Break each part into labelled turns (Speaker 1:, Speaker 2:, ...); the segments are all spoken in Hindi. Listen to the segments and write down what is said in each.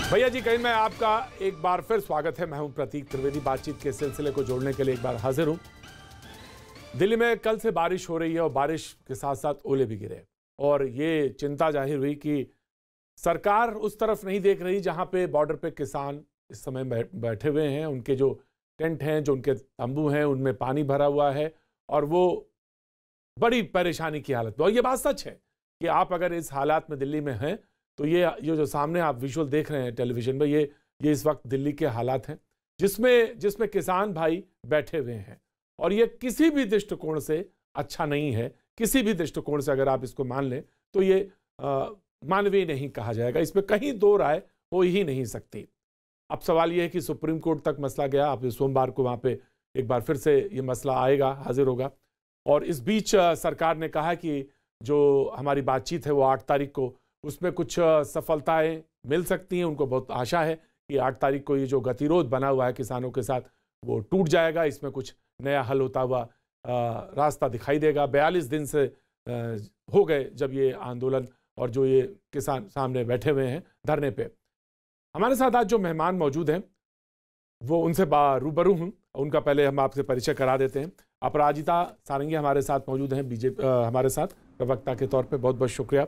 Speaker 1: भैया जी कहीं मैं आपका एक बार फिर स्वागत है। मैं हूं प्रतीक त्रिवेदी। बातचीत के सिलसिले को जोड़ने के लिए एक बार हाजिर हूं। दिल्ली में कल से बारिश हो रही है और बारिश के साथ साथ ओले भी गिरे और ये चिंता जाहिर हुई कि सरकार उस तरफ नहीं देख रही जहां पे बॉर्डर पे किसान इस समय बैठे हुए हैं। उनके जो टेंट हैं, जो उनके तंबू हैं, उनमें पानी भरा हुआ है और वो बड़ी परेशानी की हालत में। और ये बात सच है कि आप अगर इस हालात में दिल्ली में हैं तो ये जो सामने आप विजुअल देख रहे हैं टेलीविजन में, ये इस वक्त दिल्ली के हालात हैं जिसमें किसान भाई बैठे हुए हैं। और ये किसी भी दृष्टिकोण से अच्छा नहीं है। किसी भी दृष्टिकोण से अगर आप इसको मान लें तो ये मानवीय नहीं कहा जाएगा। इसमें कहीं दो राय हो ही नहीं सकती। अब सवाल ये है कि सुप्रीम कोर्ट तक मसला गया। अब सोमवार को वहाँ पे एक बार फिर से ये मसला आएगा, हाजिर होगा। और इस बीच सरकार ने कहा कि जो हमारी बातचीत है वो 8 तारीख को, उसमें कुछ सफलताएं मिल सकती हैं। उनको बहुत आशा है कि 8 तारीख को ये जो गतिरोध बना हुआ है किसानों के साथ वो टूट जाएगा। इसमें कुछ नया हल होता हुआ रास्ता दिखाई देगा। 42 दिन से हो गए जब ये आंदोलन और जो ये किसान सामने बैठे हुए हैं धरने पे। हमारे साथ आज जो मेहमान मौजूद हैं वो उनसे रूबरू हूँ। उनका पहले हम आपसे परिचय करा देते हैं। अपराजिता सारंगी हमारे साथ मौजूद हैं, बीजेपी हमारे साथ प्रवक्ता के तौर पे, बहुत बहुत शुक्रिया।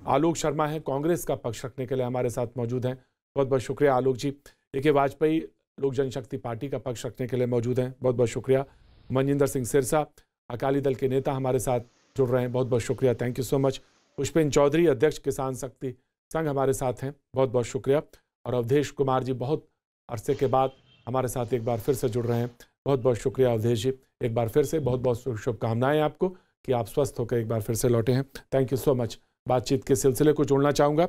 Speaker 1: आलोक शर्मा हैं, कांग्रेस का पक्ष रखने के लिए हमारे साथ मौजूद हैं, बहुत बहुत शुक्रिया आलोक जी। ए.के. वाजपेयी लोक जनशक्ति पार्टी का पक्ष रखने के लिए मौजूद हैं, बहुत बहुत शुक्रिया। मनजिंदर सिंह सिरसा अकाली दल के नेता हमारे साथ जुड़ रहे हैं, बहुत बहुत शुक्रिया, thank you so much. Pushpendra Chaudhary अध्यक्ष किसान शक्ति संघ हमारे साथ हैं, बहुत बहुत शुक्रिया। और अवधेश कुमार जी बहुत अरसे के बाद हमारे साथ एक बार फिर से जुड़ रहे हैं, बहुत बहुत शुक्रिया अवधेश जी। एक बार फिर से बहुत बहुत शुभकामनाएं आपको कि आप स्वस्थ होकर एक बार फिर से लौटे हैं, थैंक यू सो मच। बातचीत के सिलसिले को जोड़ना चाहूंगा।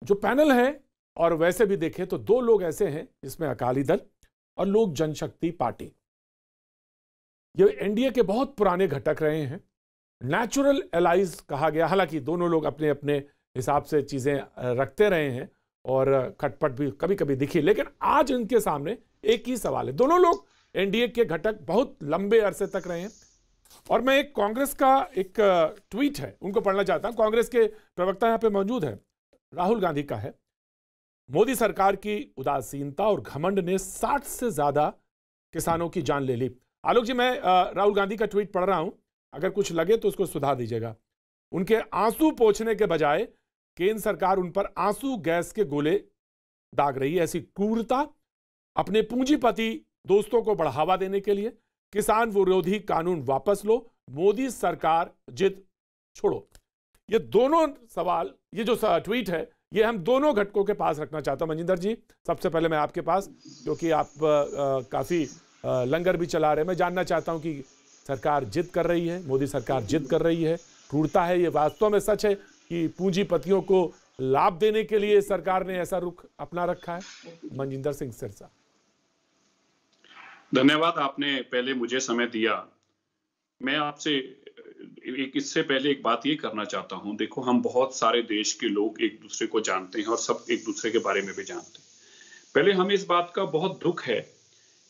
Speaker 1: जो पैनल है और वैसे भी देखें तो 2 लोग ऐसे हैं जिसमें अकाली दल और लोक जनशक्ति पार्टी, ये एनडीए के बहुत पुराने घटक रहे हैं, नेचुरल एलाइज कहा गया। हालांकि दोनों लोग अपने अपने हिसाब से चीजें रखते रहे हैं और खटपट भी कभी कभी दिखी, लेकिन आज इनके सामने एक ही सवाल है। दोनों लोग एनडीए के घटक बहुत लंबे अरसे तक रहे हैं। और मैं एक कांग्रेस का एक ट्वीट है उनको पढ़ना चाहता हूं। कांग्रेस के प्रवक्ता यहां पे मौजूद है, राहुल गांधी का है। मोदी सरकार की उदासीनता और घमंड ने 60 से ज्यादा किसानों की जान ले ली। आलोक जी, मैं राहुल गांधी का ट्वीट पढ़ रहा हूं, अगर कुछ लगे तो उसको सुधार दीजिएगा। उनके आंसू पोंछने के बजाय केंद्र सरकार उन पर आंसू गैस के गोले दाग रही है। ऐसी क्रूरता अपने पूंजीपति दोस्तों को बढ़ावा देने के लिए किसान विरोधी कानून वापस लो, मोदी सरकार जिद छोड़ो। ये दोनों सवाल, ये जो ट्वीट है, ये हम दोनों घटकों के पास रखना चाहता हूं। मनजिंदर जी, सबसे पहले मैं आपके पास, क्योंकि आप काफी लंगर भी चला रहे हैं, मैं जानना चाहता हूं कि सरकार जिद कर रही है, मोदी सरकार जिद कर रही है, क्रूरता है, ये वास्तव में सच है कि पूंजीपतियों को लाभ देने के लिए सरकार ने ऐसा रुख अपना रखा है? मनजिंदर सिंह सिरसा।
Speaker 2: धन्यवाद, आपने पहले मुझे समय दिया। मैं आपसे इससे पहले एक बात ये करना चाहता हूं। देखो, हम बहुत सारे देश के लोग एक दूसरे को जानते हैं और सब एक दूसरे के बारे में भी जानते हैं। पहले हमें इस बात का बहुत दुख है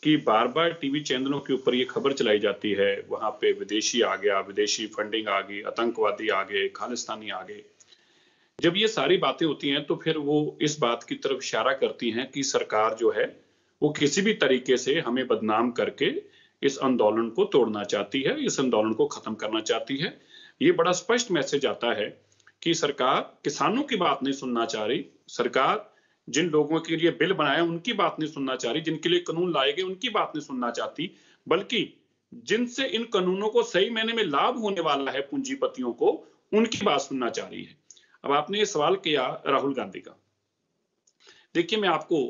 Speaker 2: कि बार बार टीवी चैनलों के ऊपर ये खबर चलाई जाती है, वहां पे विदेशी आ गया, विदेशी फंडिंग आ गई, आतंकवादी आ गए, खालिस्तानी आ गए। जब ये सारी बातें होती हैं तो फिर वो इस बात की तरफ इशारा करती हैं कि सरकार जो है वो किसी भी तरीके से हमें बदनाम करके इस आंदोलन को तोड़ना चाहती है, इस आंदोलन को खत्म करना चाहती है। ये बड़ा स्पष्ट मैसेज आता है कि सरकार किसानों की बात नहीं सुनना चाह रही, सरकार जिन लोगों के लिए बिल बनाया उनकी बात नहीं सुनना चाह रही, जिनके लिए कानून लाए गए उनकी बात नहीं सुनना चाहती, बल्कि जिनसे इन कानूनों को सही मायने में लाभ होने वाला है पूंजीपतियों को, उनकी बात सुनना चाह रही है। अब आपने ये सवाल किया राहुल गांधी का। देखिए, मैं आपको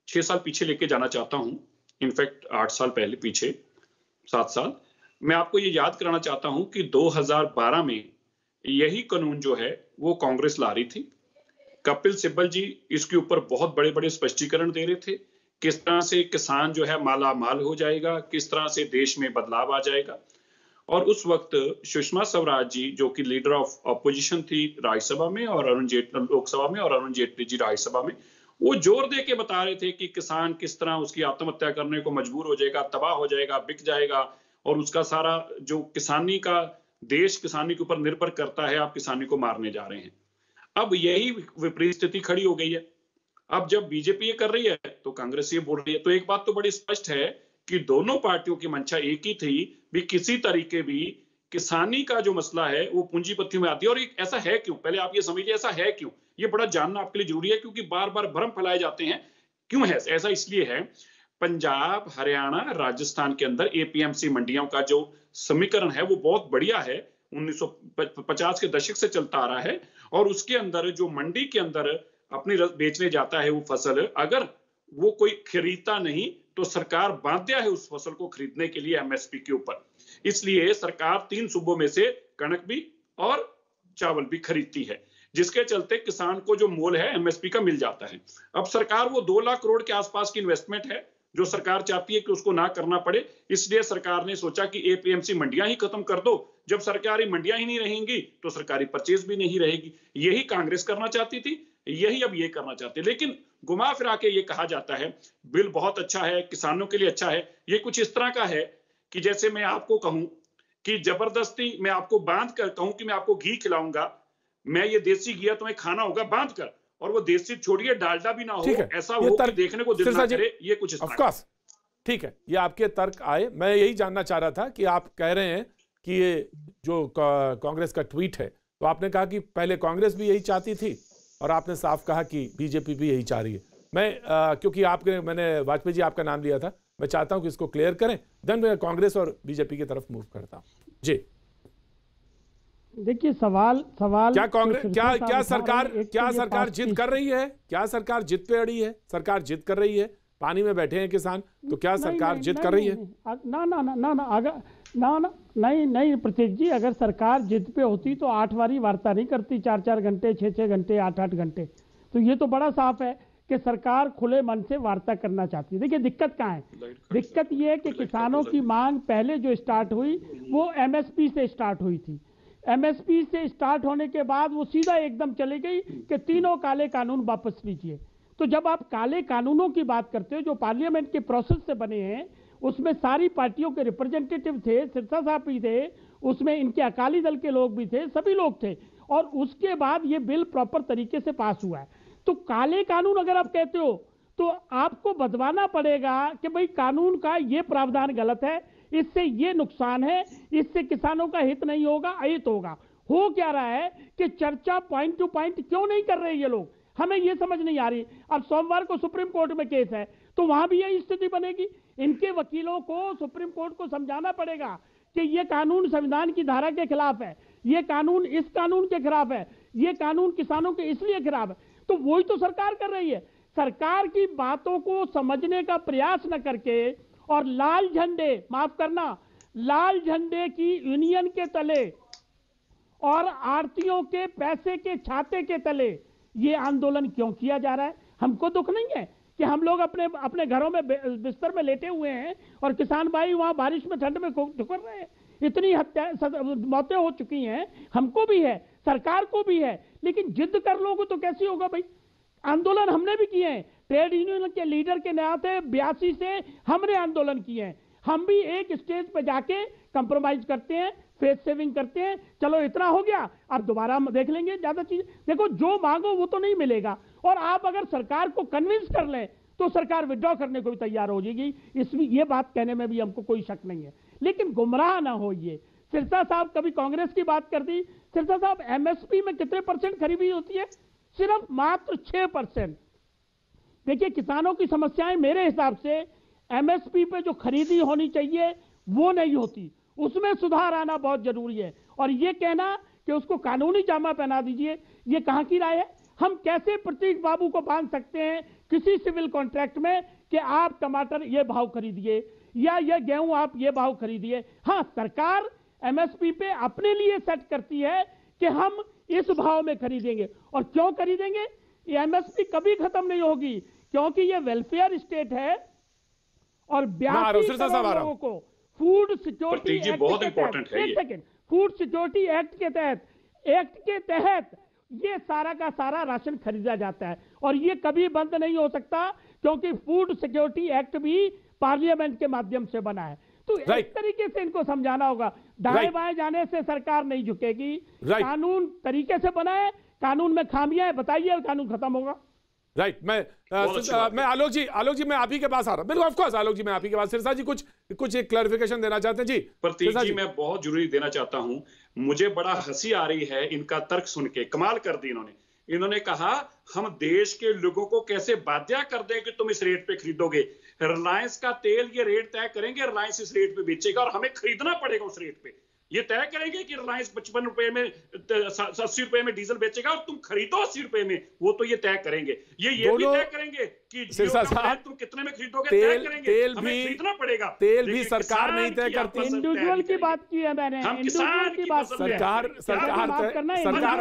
Speaker 2: 6 साल पीछे लेके जाना चाहता हूं, इनफैक्ट 8 साल पहले पीछे, 7 साल। मैं आपको ये याद कराना चाहता हूं कि 2012 में यही कानून जो है वो कांग्रेस ला रही थी। कपिल सिब्बल जी इसके ऊपर बहुत बड़े बड़े स्पष्टीकरण दे रहे थे, किस तरह से किसान जो है माला माल हो जाएगा, किस तरह से देश में बदलाव आ जाएगा। और उस वक्त सुषमा स्वराज जी, जो कि लीडर ऑफ ऑपोजिशन थी राज्यसभा में और अरुण जेटली लोकसभा में और अरुण जेटली जी राज्यसभा में, वो जोर दे के बता रहे थे कि किसान किस तरह उसकी आत्महत्या करने को मजबूर हो जाएगा, तबाह हो जाएगा, बिक जाएगा, और उसका सारा जो किसानी का देश किसानी के ऊपर निर्भर करता है, आप किसानी को मारने जा रहे हैं। अब यही विपरीत स्थिति खड़ी हो गई है। अब जब बीजेपी ये कर रही है तो कांग्रेस ये बोल रही है। तो एक बात तो बड़ी स्पष्ट है कि दोनों पार्टियों की मंशा एक ही थी भी किसी तरीके भी किसानी का जो मसला है वो पूंजीपतियों में आती है। और ऐसा है क्यों, पहले आप ये समझिए ऐसा है क्यों, ये बड़ा जानना आपके लिए जरूरी है, क्योंकि बार बार भ्रम फैलाए जाते हैं। क्यों है ऐसा? इसलिए है, पंजाब, हरियाणा, राजस्थान के अंदर एपीएमसी मंडियों का जो समीकरण है वो बहुत बढ़िया है, 1950 के दशक से चलता आ रहा है। और उसके अंदर जो मंडी के अंदर अपनी बेचने जाता है वो फसल, अगर वो कोई खरीदता नहीं तो सरकार बाध्य है उस फसल को खरीदने के लिए एमएसपी के ऊपर। इसलिए सरकार 3 सूबों में से कणक भी और चावल भी खरीदती है, जिसके चलते किसान को जो मोल है एमएसपी का मिल जाता है। अब सरकार वो 2 लाख करोड़ के आसपास की इन्वेस्टमेंट है जो सरकार चाहती है कि उसको ना करना पड़े, इसलिए सरकार ने सोचा कि एपीएमसी मंडियां ही खत्म कर दो। जब सरकारी मंडियां ही नहीं रहेंगी तो सरकारी परचेज भी नहीं रहेगी। यही कांग्रेस करना चाहती थी, यही अब ये करना चाहते हैं। लेकिन घुमा फिरा के ये कहा जाता है बिल बहुत अच्छा है, किसानों के लिए अच्छा है। ये कुछ इस तरह का है कि जैसे मैं आपको कहूं कि जबरदस्ती मैं आपको बांध कर कहूं कि मैं आपको घी खिलाऊंगा, मैं ये देसी घी तुम्हें खाना होगा बांध कर, और वो देसी छोड़िए डालडा भी ना हो, ऐसा हो कि देखने को दिल ना करे। ये कुछ इस तरह।
Speaker 1: ठीक है, ये आपके तर्क आए। मैं यही जानना चाह रहा था कि आप कह रहे हैं कि ये जो कांग्रेस का ट्वीट है, तो आपने कहा कि पहले कांग्रेस भी यही चाहती थी और आपने साफ कहा कि बीजेपी भी यही चाह रही है। मैं क्योंकि मैंने वाजपेयी जी आपका नाम लिया था, मैं चाहता हूं कि इसको क्लियर करें, देन मैं कांग्रेस और बीजेपी की तरफ मूव करता हूं। जी
Speaker 3: देखिए, सवाल
Speaker 1: क्या सरकार जिद कर रही है? क्या सरकार जिद पे अड़ी है? सरकार जिद कर रही है, पानी में बैठे हैं किसान, तो क्या सरकार जिद कर रही है?
Speaker 3: नहीं प्रतीक जी, अगर सरकार जिद पे होती तो 8 बारी वार्ता नहीं करती, 4-4 घंटे, 6-6 घंटे, 8-8 घंटे। तो ये तो बड़ा साफ है कि सरकार खुले मन से वार्ता करना चाहती है। देखिए दिक्कत कहाँ है? दिक्कत ये है कि किसानों की मांग पहले जो स्टार्ट हुई वो एमएसपी से स्टार्ट हुई थी। एमएसपी से स्टार्ट होने के बाद वो सीधा एकदम चली गई कि तीनों काले कानून वापस लीजिए। तो जब आप काले कानूनों की बात करते हो जो पार्लियामेंट के प्रोसेस से बने हैं, उसमें सारी पार्टियों के रिप्रेजेंटेटिव थे, सिरसा साहब भी थे, उसमें इनके अकाली दल के लोग भी थे, सभी लोग थे, और उसके बाद ये बिल प्रॉपर तरीके से पास हुआ है। तो काले कानून अगर आप कहते हो तो आपको बदलवाना पड़ेगा कि भाई कानून का ये प्रावधान गलत है, इससे ये नुकसान है, इससे किसानों का हित नहीं होगा, अहित होगा। हो क्या रहा है कि चर्चा पॉइंट टू पॉइंट क्यों नहीं कर रहे ये लोग, हमें ये समझ नहीं आ रही। अब सोमवार को सुप्रीम कोर्ट में केस है तो वहां भी यही स्थिति बनेगी। इनके वकीलों को सुप्रीम कोर्ट को समझाना पड़ेगा कि ये कानून संविधान की धारा के खिलाफ है, ये कानून इस कानून के खिलाफ है, ये कानून किसानों के इसलिए खिलाफ है। तो वही तो सरकार कर रही है। सरकार की बातों को समझने का प्रयास न करके और लाल झंडे, माफ करना, लाल झंडे की यूनियन के तले और आड़तियों के पैसे के छाते के तले ये आंदोलन क्यों किया जा रहा है? हमको दुख नहीं है कि हम लोग अपने घरों में बिस्तर में लेटे हुए हैं और किसान भाई वहां बारिश में ठंड में ठुकर रहे हैं। इतनी मौतें हो चुकी हैं, हमको भी है, सरकार को भी है, लेकिन जिद कर लोगे तो कैसे होगा भाई? आंदोलन हमने भी किए हैं, ट्रेड यूनियन के लीडर के नाते 82 से हमने आंदोलन किए हैं। हम भी एक स्टेज पे जाके कंप्रोमाइज करते हैं, फेस सेविंग करते हैं, चलो इतना हो गया, अब दोबारा हम देख लेंगे ज्यादा चीज। देखो, जो मांगो वो तो नहीं मिलेगा, और आप अगर सरकार को कन्विंस कर लें तो सरकार विड्रॉ करने को भी तैयार हो जाएगी। इसमें ये बात कहने में भी हमको कोई शक नहीं है, लेकिन गुमराह ना होइए। सिरसा साहब कभी कांग्रेस की बात कर दी। सिरसा साहब, एमएसपी में कितने % खरीदी होती है? सिर्फ मात्र 6%। देखिए, किसानों की समस्याएं मेरे हिसाब से एमएसपी पे जो खरीदी होनी चाहिए वो नहीं होती, उसमें सुधार आना बहुत जरूरी है। और ये कहना कि उसको कानूनी जामा पहना दीजिए, ये कहां की राय है? हम कैसे प्रतीक बाबू को बांध सकते हैं किसी सिविल कॉन्ट्रैक्ट में कि आप टमाटर ये भाव खरीदिए या ये गेहूं आप ये भाव खरीदिए? हाँ, सरकार एमएसपी पे अपने लिए सेट करती है कि हम इस भाव में खरीदेंगे। और क्यों खरीदेंगे? ये एमएसपी कभी खत्म नहीं होगी, क्योंकि ये वेलफेयर स्टेट है और 82 करोड़ लोगों को फूड सिक्योरिटी एक्ट
Speaker 2: बहुत इंपॉर्टेंट है।
Speaker 3: एक सेकेंड, फूड सिक्योरिटी एक्ट के तहत ये सारा का सारा राशन खरीदा जाता है, और ये कभी बंद नहीं हो सकता, क्योंकि फूड सिक्योरिटी एक्ट भी पार्लियामेंट के माध्यम से बना है। तो इस तरीके से इनको समझाना होगा। दाएं बाएं जाने से सरकार नहीं झुकेगी। कानून तरीके से बना है कानून में खामियां हैं, बताइए, कानून खत्म होगा।
Speaker 1: राइट। मैं आलोक जी मैं आप ही के पास आ रहा हूं। बिल्कुल, ऑफ कोर्स आलोक जी मैं आप ही के पास। सिरसा जी कुछ एक क्लैरिफिकेशन देना चाहते हैं जी?
Speaker 2: प्रतीक जी मैं बहुत जरूरी देना चाहता हूं। मुझे बड़ा हंसी आ रही है इनका तर्क सुन के, कमाल कर दी इन्होंने कहा हम देश के लोगों को कैसे बाध्य कर दें कि तुम इस रेट पे खरीदोगे। रिलायंस का तेल ये रेट तय करेंगे, रिलायंस इस रेट पे बेचेगा और हमें खरीदना पड़ेगा उस रेट पे। ये तय करेंगे कि रिलायंस 55 रुपए में 80 रुपए में डीजल बेचेगा और तुम खरीदो 80 रुपए में, वो तो ये तय करेंगे। ये भी तय करेंगे कि तुम कितने में खरीदोगे, तय करेंगे। हमें खरीदना पड़ेगा।
Speaker 1: तेल भी सरकार नहीं तय करती।
Speaker 3: इंडिविजुअल की बात की है मैंने,
Speaker 2: हम किसान की बात,
Speaker 1: सरकार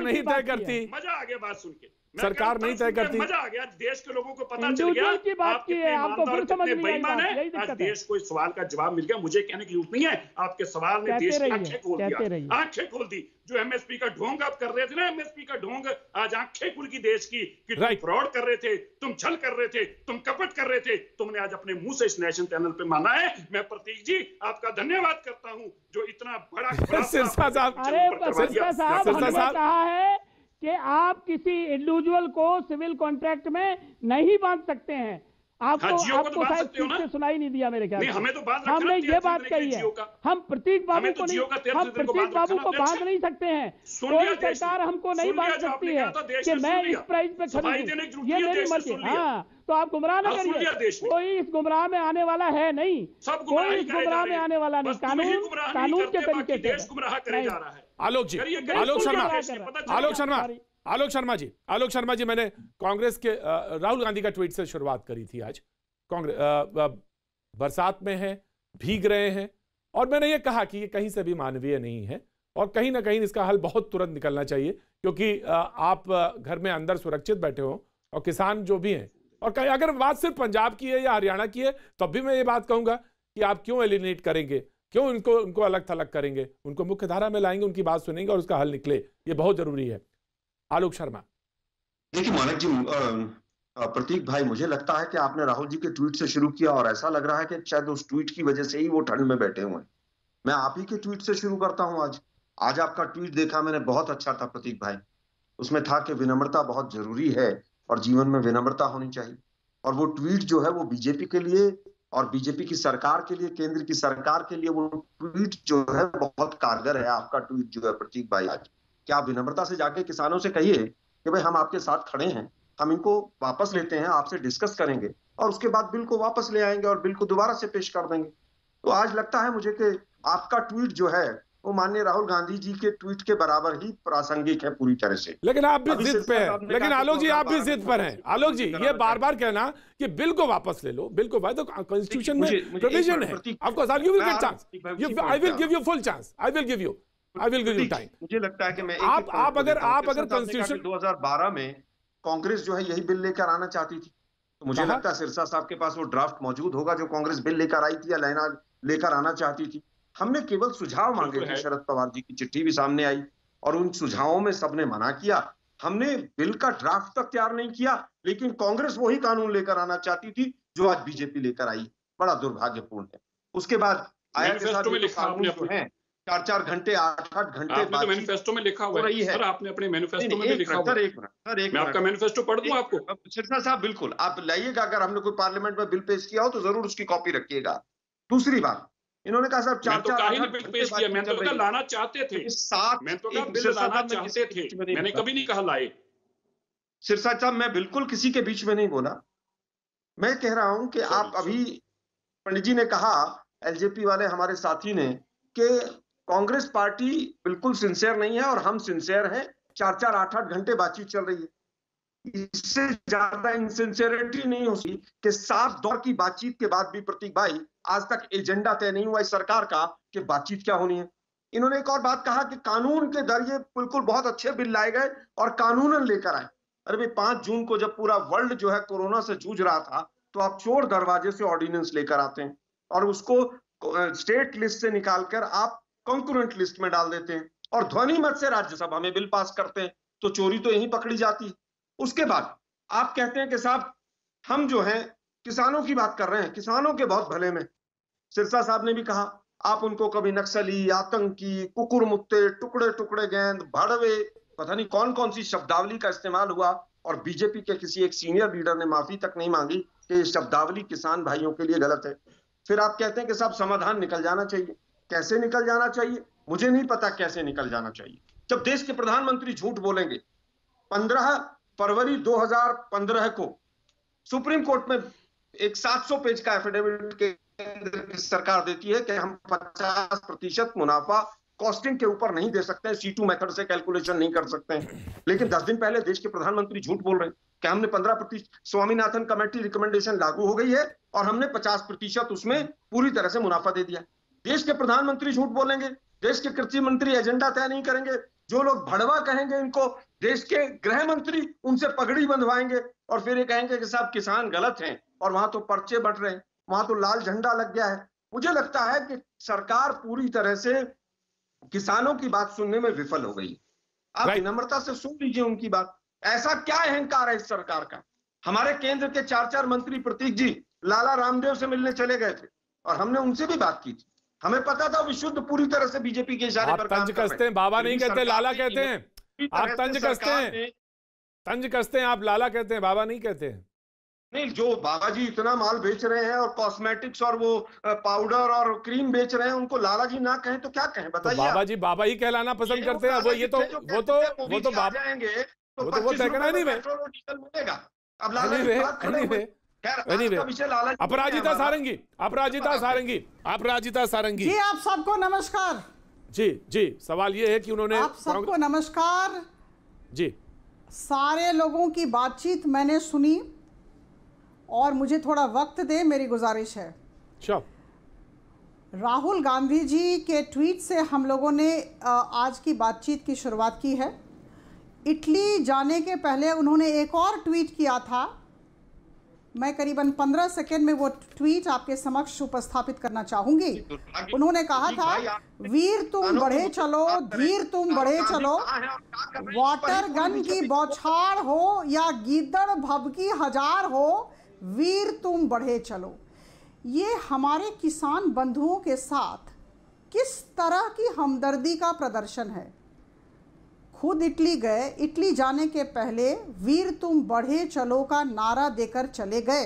Speaker 1: नहीं तय करती।
Speaker 2: मजा आ गया बात सुन के,
Speaker 1: सरकार नहीं तय करती।
Speaker 2: मजा आ गया। देश के लोगों को पता चल गया
Speaker 3: की बात की है, आपको फिर समझ नहीं आई।
Speaker 2: आज देश को इस सवाल का जवाब मिल गया। मुझे कहने की जरूरत नहीं है, आपके सवाल ने देश की आंखें खोल दिया, आंखें खोल दी। जो एमएसपी का ढोंग आप कर रहे थे ना, एमएसपी का ढोंग, आज आंखें खुल की देश की कि तुम फ्रॉड कर रहे थे, तुम छल कर रहे थे, तुम कपट कर रहे थे। तुमने आज अपने मुंह से इस नेशनल चैनल पे माना है। मैं प्रतीक जी आपका धन्यवाद करता हूं जो इतना बड़ा
Speaker 1: सिरसा साहब
Speaker 3: कहा है कि आप किसी इंडिविजुअल को सिविल कॉन्ट्रैक्ट में नहीं बांध सकते हैं। आपको शायद ठीक से सुनाई नहीं दिया मेरे ख्याल से। हमने ये बात कही है, हम प्रतीक बाबू को बांध नहीं सकते हैं। कोई सरकार हमको नहीं बांध सकती है कि मैं इस प्राइस पे खरीदूं, ये मेरी मर्जी। हाँ, तो आप गुमराह न करिए, कोई इस गुमराह में आने वाला है नहीं, कोई इस गुमराह में आने वाला नहीं। कानून के तरीके से।
Speaker 1: आलोक शर्मा जी मैंने कांग्रेस के राहुल गांधी का ट्वीट से शुरुआत करी थी। आज कांग्रेस बरसात में है, भीग रहे हैं, और मैंने ये कहा कि ये कहीं से भी मानवीय नहीं है और कहीं ना कहीं इसका हल बहुत तुरंत निकलना चाहिए, क्योंकि आप घर में अंदर सुरक्षित बैठे हो और किसान जो भी हैं, और कहीं अगर बात सिर्फ पंजाब की है या हरियाणा की है तब भी मैं ये बात कहूंगा कि आप क्यों एलिमिनेट करेंगे, क्यों उनको अलग थलग करेंगे, उनको मुख्य धारा में लाएंगे, उनकी बात सुनेंगे और उसका हल निकले। ये बहुत जरूरी है। आलोक शर्मा।
Speaker 4: देखिए मानक जी, प्रतीक भाई, मुझे लगता है कि आपने राहुल जी के ट्वीट से शुरू किया और ऐसा लग रहा है कि शायद उस ट्वीट की वजह से ही वो ठंड में बैठे हुए हैं। मैं आप ही के ट्वीट से शुरू करता हूं। आज आपका ट्वीट देखा मैंने, बहुत अच्छा था प्रतीक भाई। उसमें था कि विनम्रता बहुत जरूरी है और जीवन में विनम्रता होनी चाहिए। और वो ट्वीट जो है वो बीजेपी के लिए और बीजेपी की सरकार के लिए, केंद्र की सरकार के लिए वो ट्वीट जो है बहुत कारगर है। आपका ट्वीट जो है प्रतीक भाई, आज क्या आप विनम्रता से जाके किसानों से कहिए कि भाई हम आपके साथ खड़े हैं, हम इनको वापस लेते हैं, आपसे डिस्कस करेंगे और उसके बाद बिल को वापस ले आएंगे और बिल को दोबारा से पेश कर देंगे। तो आज लगता है मुझे कि आपका ट्वीट जो है वो माननीय राहुल गांधी जी के ट्वीट के बराबर ही प्रासंगिक है पूरी तरह से।
Speaker 1: लेकिन आप भी जिद पे हैं, लेकिन आलोक जी आप भी जिद पर हैं। आलोक जी ये बार बार कहना कि बिल को वापस ले लो, बिल को तो कॉन्स्टिट्यूशन में प्रोविजन है। Of course you will get chance, I will give you full chance, I will give you time.
Speaker 4: मुझे लगता है कि मैं
Speaker 1: आप अगर कॉन्स्टिट्यूशन
Speaker 4: 2012 में कांग्रेस जो है यही बिल लेकर आना चाहती थी, तो मुझे लगता है सिरसा साहब के पास वो ड्राफ्ट मौजूद होगा जो कांग्रेस बिल लेकर आई थी या लेकर आना चाहती थी। हमने केवल सुझाव मांगे थे, शरद पवार जी की चिट्ठी भी सामने आई और उन सुझावों में सबने मना किया। हमने बिल का ड्राफ्ट तक तैयार नहीं किया, लेकिन कांग्रेस वही कानून लेकर आना चाहती थी जो आज बीजेपी लेकर आई। बड़ा दुर्भाग्यपूर्ण है। उसके बाद आया के साथ जो है 4-4 घंटे 8-8 घंटे
Speaker 2: आपने तो मैनिफेस्टो में लिखा हुआ है सर, आपने अपने मैनिफेस्टो में लिखा हुआ है। मैं आपका मैनिफेस्टो पढ़ दूं आपको?
Speaker 4: सिरसा साहब बिल्कुल आप लाइएगा, अगर हमने कोई पार्लियामेंट में बिल पेश किया हो तो जरूर उसकी कॉपी रखिएगा। दूसरी बात, इन्होंने कहा साहब 4-4
Speaker 2: बिल पेश किया, मैं तो लाना चाहते थे, मैं तो बिल लाना चाहते थे, मैंने कभी नहीं कहा लाए।
Speaker 4: सिरसा साहब मैं बिल्कुल किसी के बीच में नहीं बोला। मैं कह रहा हूं कि आप अभी पंडित जी ने कहा, एलजेपी वाले हमारे साथी ने, कि कांग्रेस पार्टी बिल्कुल सिंसियर नहीं है और हम सिंसियर हैं। 4-4 8-8 घंटे बातचीत चल रही है, इससे ज्यादा इनसिंसियरिटी नहीं हो सकती कि 7 दौर की बातचीत के बाद भी प्रतीक भाई आज तक एजेंडा तय नहीं हुआ इस सरकार का कि बातचीत क्या होनी है। इन्होंने एक और बात कहा कि कानून के जरिए बिल्कुल बहुत अच्छे बिल लाए गए और कानूनन लेकर आए। अरे भाई 5 जून को जब पूरा वर्ल्ड जो है कोरोना से जूझ रहा था, तो आप चोर दरवाजे से ऑर्डिनेंस लेकर आते हैं और उसको स्टेट लिस्ट से निकालकर आप कॉन्करेंट लिस्ट में डाल देते हैं और ध्वनि मत से राज्यसभा में बिल पास करते हैं, तो चोरी तो यहीं पकड़ी जाती है। उसके बाद आप कहते हैं कि साहब हम जो हैं किसानों की बात कर रहे हैं, किसानों के बहुत भले में। सिरसा साहब ने भी कहा आप उनको कभी नक्सली, आतंकी, कुकुर मुत्ते, टुकड़े टुकड़े गेंद, भड़वे पता नहीं कौन कौन सी शब्दावली का इस्तेमाल हुआ, और बीजेपी के किसी एक सीनियर लीडर ने माफी तक नहीं मांगी कि ये शब्दावली किसान भाइयों के लिए गलत है। फिर आप कहते हैं कि साहब समाधान निकल जाना चाहिए। कैसे निकल जाना चाहिए मुझे नहीं पता, कैसे निकल जाना चाहिए। जब देश के प्रधानमंत्री झूठ बोलेंगे, 15 फरवरी 2015 को सुप्रीम कोर्ट में एक 700 पेज का एफिडेविट केंद्र की सरकार देती है कि हम 50% मुनाफा कॉस्टिंग के ऊपर नहीं दे सकते हैं, C2 मेथड से कैलकुलेशन नहीं कर सकते हैं। लेकिन 10 दिन पहले देश के प्रधानमंत्री झूठ बोल रहे हैं कि हमने 15%, स्वामीनाथन कमेटी रिकमेंडेशन लागू हो गई है और हमने 50% उसमें पूरी तरह से मुनाफा दे दिया। देश के प्रधानमंत्री झूठ बोलेंगे, देश के कृषि मंत्री एजेंडा तय नहीं करेंगे, जो लोग भड़वा कहेंगे इनको देश के गृह मंत्री उनसे पगड़ी बंधवाएंगे और फिर ये कहेंगे कि साहब किसान गलत हैं और वहां तो पर्चे बंट रहे हैं, वहां तो लाल झंडा लग गया है। मुझे लगता है कि सरकार पूरी तरह से किसानों की बात सुनने में विफल हो गई। आप विनम्रता से सुन लीजिए उनकी बात। ऐसा क्या अहंकार है इस सरकार का? हमारे केंद्र के 4 मंत्री प्रतीक जी लाला रामदेव से मिलने चले गए थे और हमने उनसे भी बात की थी। हमें पता था विशुद्ध पूरी तरह से बीजेपी के इशारे पर काम कर रहे हैं।
Speaker 1: बाबा नहीं कहते, लाला कहते हैं। आप तंज कसते हैं, तंज कसते हैं आप, लाला कहते हैं, बाबा नहीं कहते हैं।
Speaker 4: नहीं, जो बाबा जी इतना माल बेच रहे हैं और कॉस्मेटिक्स और वो पाउडर और क्रीम बेच रहे हैं, उनको लाला जी ना कहें तो क्या कहें बताइए।
Speaker 1: तो बाबा जी बाबा ही कहलाना पसंद करते हैं। वो ये तो बाबा
Speaker 4: जाएंगे तो
Speaker 1: वो कहना नहीं
Speaker 4: पेट्रोल और डीजल मिलेगा। अब
Speaker 1: अपराजिता सारंगी, अपराजिता सारंगी, अपराजिता सारंगी
Speaker 5: जी, आप सबको नमस्कार।
Speaker 1: जी जी, सवाल ये है कि उन्होंने,
Speaker 5: आप सबको नमस्कार
Speaker 1: जी।
Speaker 5: सारे लोगों की बातचीत मैंने सुनी और मुझे थोड़ा वक्त दे, मेरी गुजारिश है। राहुल गांधी जी के ट्वीट से हम लोगों ने आज की बातचीत की शुरुआत की है। इटली जाने के पहले उन्होंने एक और ट्वीट किया था। मैं करीबन 15 सेकेंड में वो ट्वीट आपके समक्ष उपस्थापित करना चाहूंगी। उन्होंने कहा था, वीर तुम बढ़े चलो, धीर तुम बढ़े चलो, वाटर गन की बौछार हो या गीदड़ भभकी हजार हो, वीर तुम बढ़े चलो। ये हमारे किसान बंधुओं के साथ किस तरह की हमदर्दी का प्रदर्शन है। खुद इटली गए, इटली जाने के पहले वीर तुम बढ़े चलो का नारा देकर चले गए।